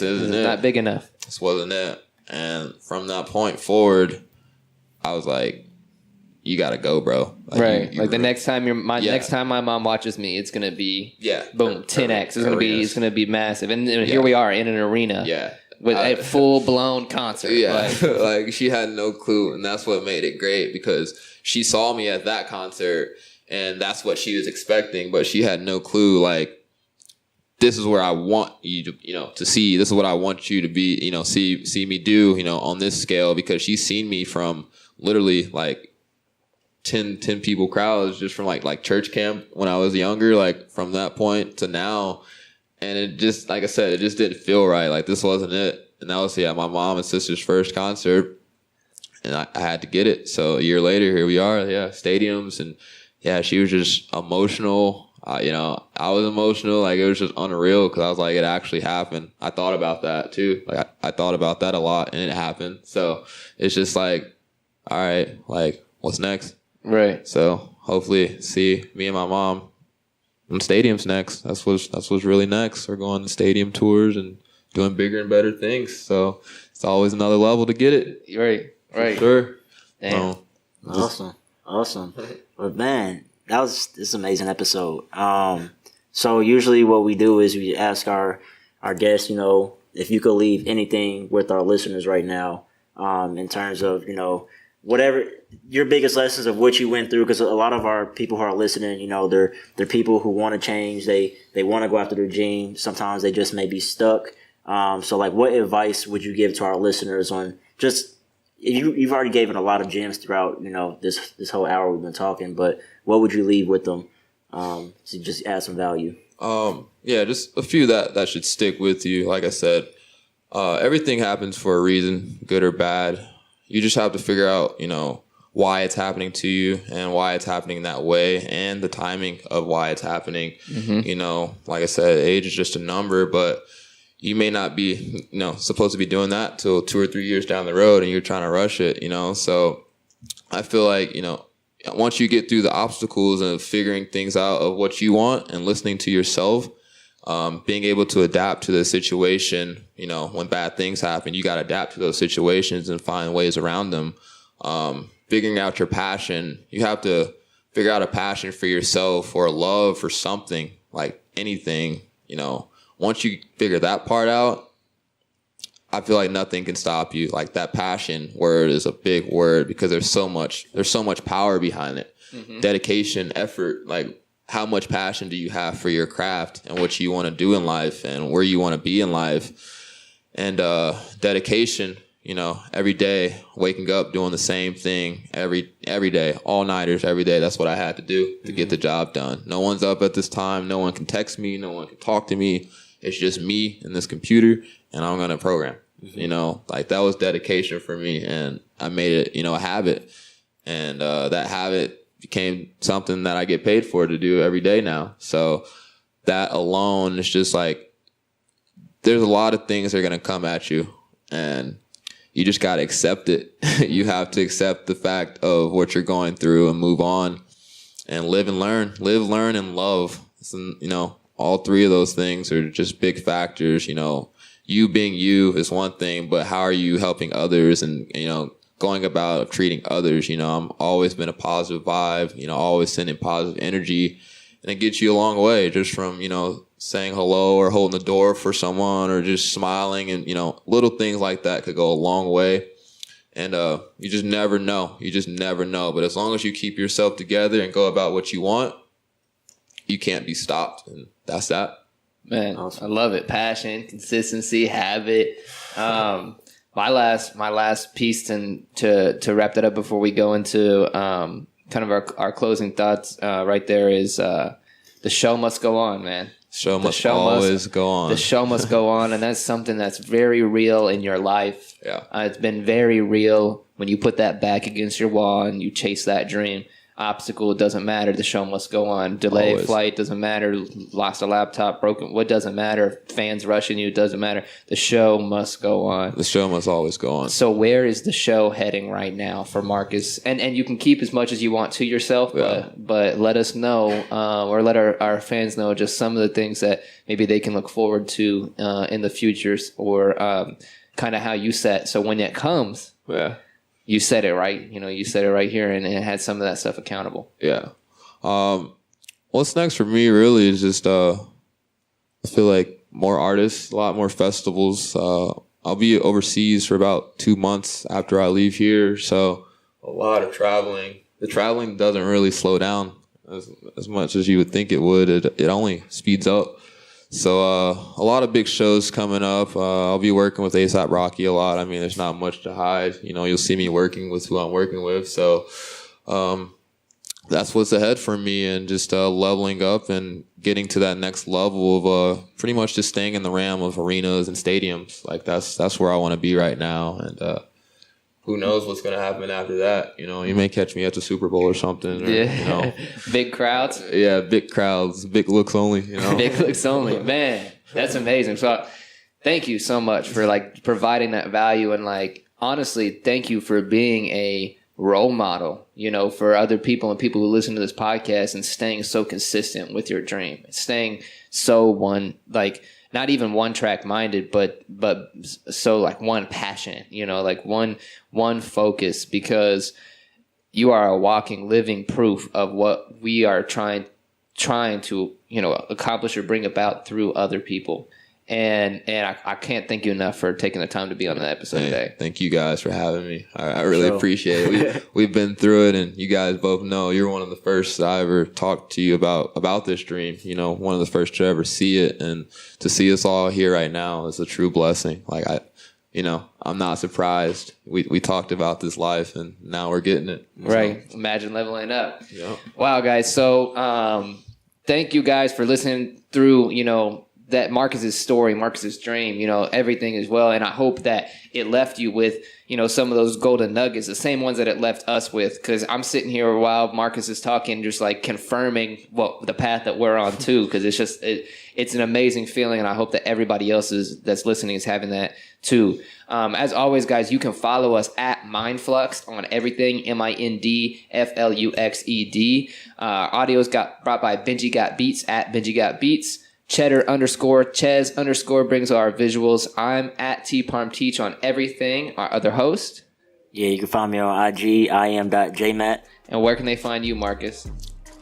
isn't not big enough. This wasn't it. And from that point forward, I was like, you gotta go, bro. Like, right. you like, the next time next time my mom watches me, it's gonna be boom, 10x. It's gonna be massive. And here we are in an arena. Yeah. With a full blown concert. Yeah. Like, she had no clue, and that's what made it great, because she saw me at that concert, and that's what she was expecting, but she had no clue, like, this is where I want you to, you know, to see. This is what I want you to be, you know, see me do, you know, on this scale, because she's seen me from literally like 10 people crowds just from like church camp when I was younger, like from that point to now. And it just, like I said, it just didn't feel right. Like, this wasn't it. And that was, my mom and sister's first concert, and I had to get it. So a year later, here we are, stadiums. And she was just emotional. You know, I was emotional. Like, it was just unreal, because I was like, it actually happened. I thought about that too. Like, I thought about that a lot, and it happened. So it's just like, all right, like, what's next? Right. So hopefully see me and my mom in stadiums next. That's what's really next. We're going to stadium tours and doing bigger and better things. So it's always another level to get it. Right. For sure. Damn. Awesome. But man, this is an amazing episode. So usually what we do is we ask our guests, you know, if you could leave anything with our listeners right now, in terms of, you know, whatever your biggest lessons of what you went through, because a lot of our people who are listening, you know, they're people who want to change. They want to go after their dream. Sometimes they just may be stuck. So like, what advice would you give to our listeners on just, you've already given a lot of gems throughout, you know, this whole hour we've been talking, but what would you leave with them to just add some value? Just a few that should stick with you. Like I said, everything happens for a reason, good or bad. You just have to figure out, you know, why it's happening to you and why it's happening that way, and the timing of why it's happening. Mm-hmm. You know, like I said, age is just a number, but you may not be, you know, supposed to be doing that till 2 or 3 years down the road, and you're trying to rush it, you know? So I feel like, you know, once you get through the obstacles of figuring things out of what you want and listening to yourself, being able to adapt to the situation, you know, when bad things happen, you got to adapt to those situations and find ways around them. Figuring out your passion, you have to figure out a passion for yourself or a love for something, like anything, you know. Once you figure that part out, I feel like nothing can stop you. Like, that passion word is a big word, because there's so much power behind it. Mm-hmm. Dedication, effort, like, how much passion do you have for your craft and what you want to do in life and where you want to be in life? And dedication, you know, every day, waking up, doing the same thing every day, all-nighters every day. That's what I had to do to get the job done. No one's up at this time. No one can text me. No one can talk to me. It's just me and this computer, and I'm going to program. Mm-hmm. You know, like, that was dedication for me, and I made it, you know, a habit. And that habit became something that I get paid for to do every day now. So that alone is just like, there's a lot of things that are going to come at you, and you just got to accept it. You have to accept the fact of what you're going through and move on and live and learn. Live, learn, and love. So, you know, all three of those things are just big factors. You know, you being you is one thing, but how are you helping others and, you know, going about treating others? You know, I'm always been a positive vibe, you know, always sending positive energy, and it gets you a long way just from, you know, saying hello or holding the door for someone or just smiling, and, you know, little things like that could go a long way. And you just never know. You just never know. But as long as you keep yourself together and go about what you want, you can't be stopped. And that's that. Man, I love it. Passion, consistency, habit. My last piece to wrap that up before we go into kind of our closing thoughts right there is the show must go on, man. Show must always go on. The show must go on, and that's something that's very real in your life. Yeah, it's been very real when you put that back against your wall and you chase that dream. Obstacle, it doesn't matter. The show must go on. Delay flight doesn't matter. Lost a laptop, broken. What doesn't matter? Fans rushing you, doesn't matter. The show must go on. The show must always go on. So where is the show heading right now for Marcus? And you can keep as much as you want to yourself, but let us know or let our fans know just some of the things that maybe they can look forward to in the futures, or kind of how you set. So when it comes, you said it right. You know, you said it right here, and it had some of that stuff accountable. Yeah. What's next for me really is just I feel like more artists, a lot more festivals. I'll be overseas for about 2 months after I leave here, so a lot of traveling. The traveling doesn't really slow down as much as you would think it would. It only speeds up. So a lot of big shows coming up. I'll be working with A$AP Rocky a lot. I mean, there's not much to hide. You know, you'll see me working with who I'm working with. So that's what's ahead for me, and just leveling up and getting to that next level of pretty much just staying in the realm of arenas and stadiums. Like that's where I want to be right now. And who knows what's going to happen after that. You know, you may catch me at the Super Bowl or something. Or, you know. Big crowds. Yeah, big crowds, big looks only, you know. Big looks only. Man, that's amazing. So thank you so much for like providing that value, and like honestly, thank you for being a role model, you know, for other people and people who listen to this podcast, and staying so consistent with your dream, staying so not even one track minded, but so like one passion, you know, like one focus, because you are a walking, living proof of what we are trying to, you know, accomplish or bring about through other people. And I can't thank you enough for taking the time to be on the episode today. Thank you guys for having me. I really appreciate it. We've been through it, and you guys both know you're one of the first I ever talked to you about this dream. You know, one of the first to ever see it, and to see us all here right now is a true blessing. Like I'm not surprised. We talked about this life, and now we're getting it. Right. So. Imagine leveling up. Yeah. Wow, guys. So thank you guys for listening through, you know, that Marcus's story, Marcus's dream, you know, everything as well. And I hope that it left you with, you know, some of those golden nuggets, the same ones that it left us with. Because I'm sitting here while Marcus is talking, just like confirming the path that we're on too. Because it's just, it's an amazing feeling. And I hope that everybody else that's listening is having that too. As always, guys, you can follow us at MindFluxed on everything, MindFluxed. Audio's brought by Benji Got Beats at Benji Got Beats. Cheddar_Chez_ brings our visuals. I'm at TParmTeach on everything. Our other host. Yeah, you can find me on IG, im.jmat. And where can they find you, Marcus?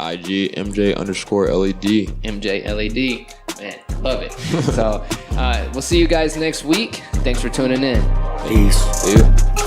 IG, MJ_LED. MJ LED. Man, love it. So we'll see you guys next week. Thanks for tuning in. Peace. See you.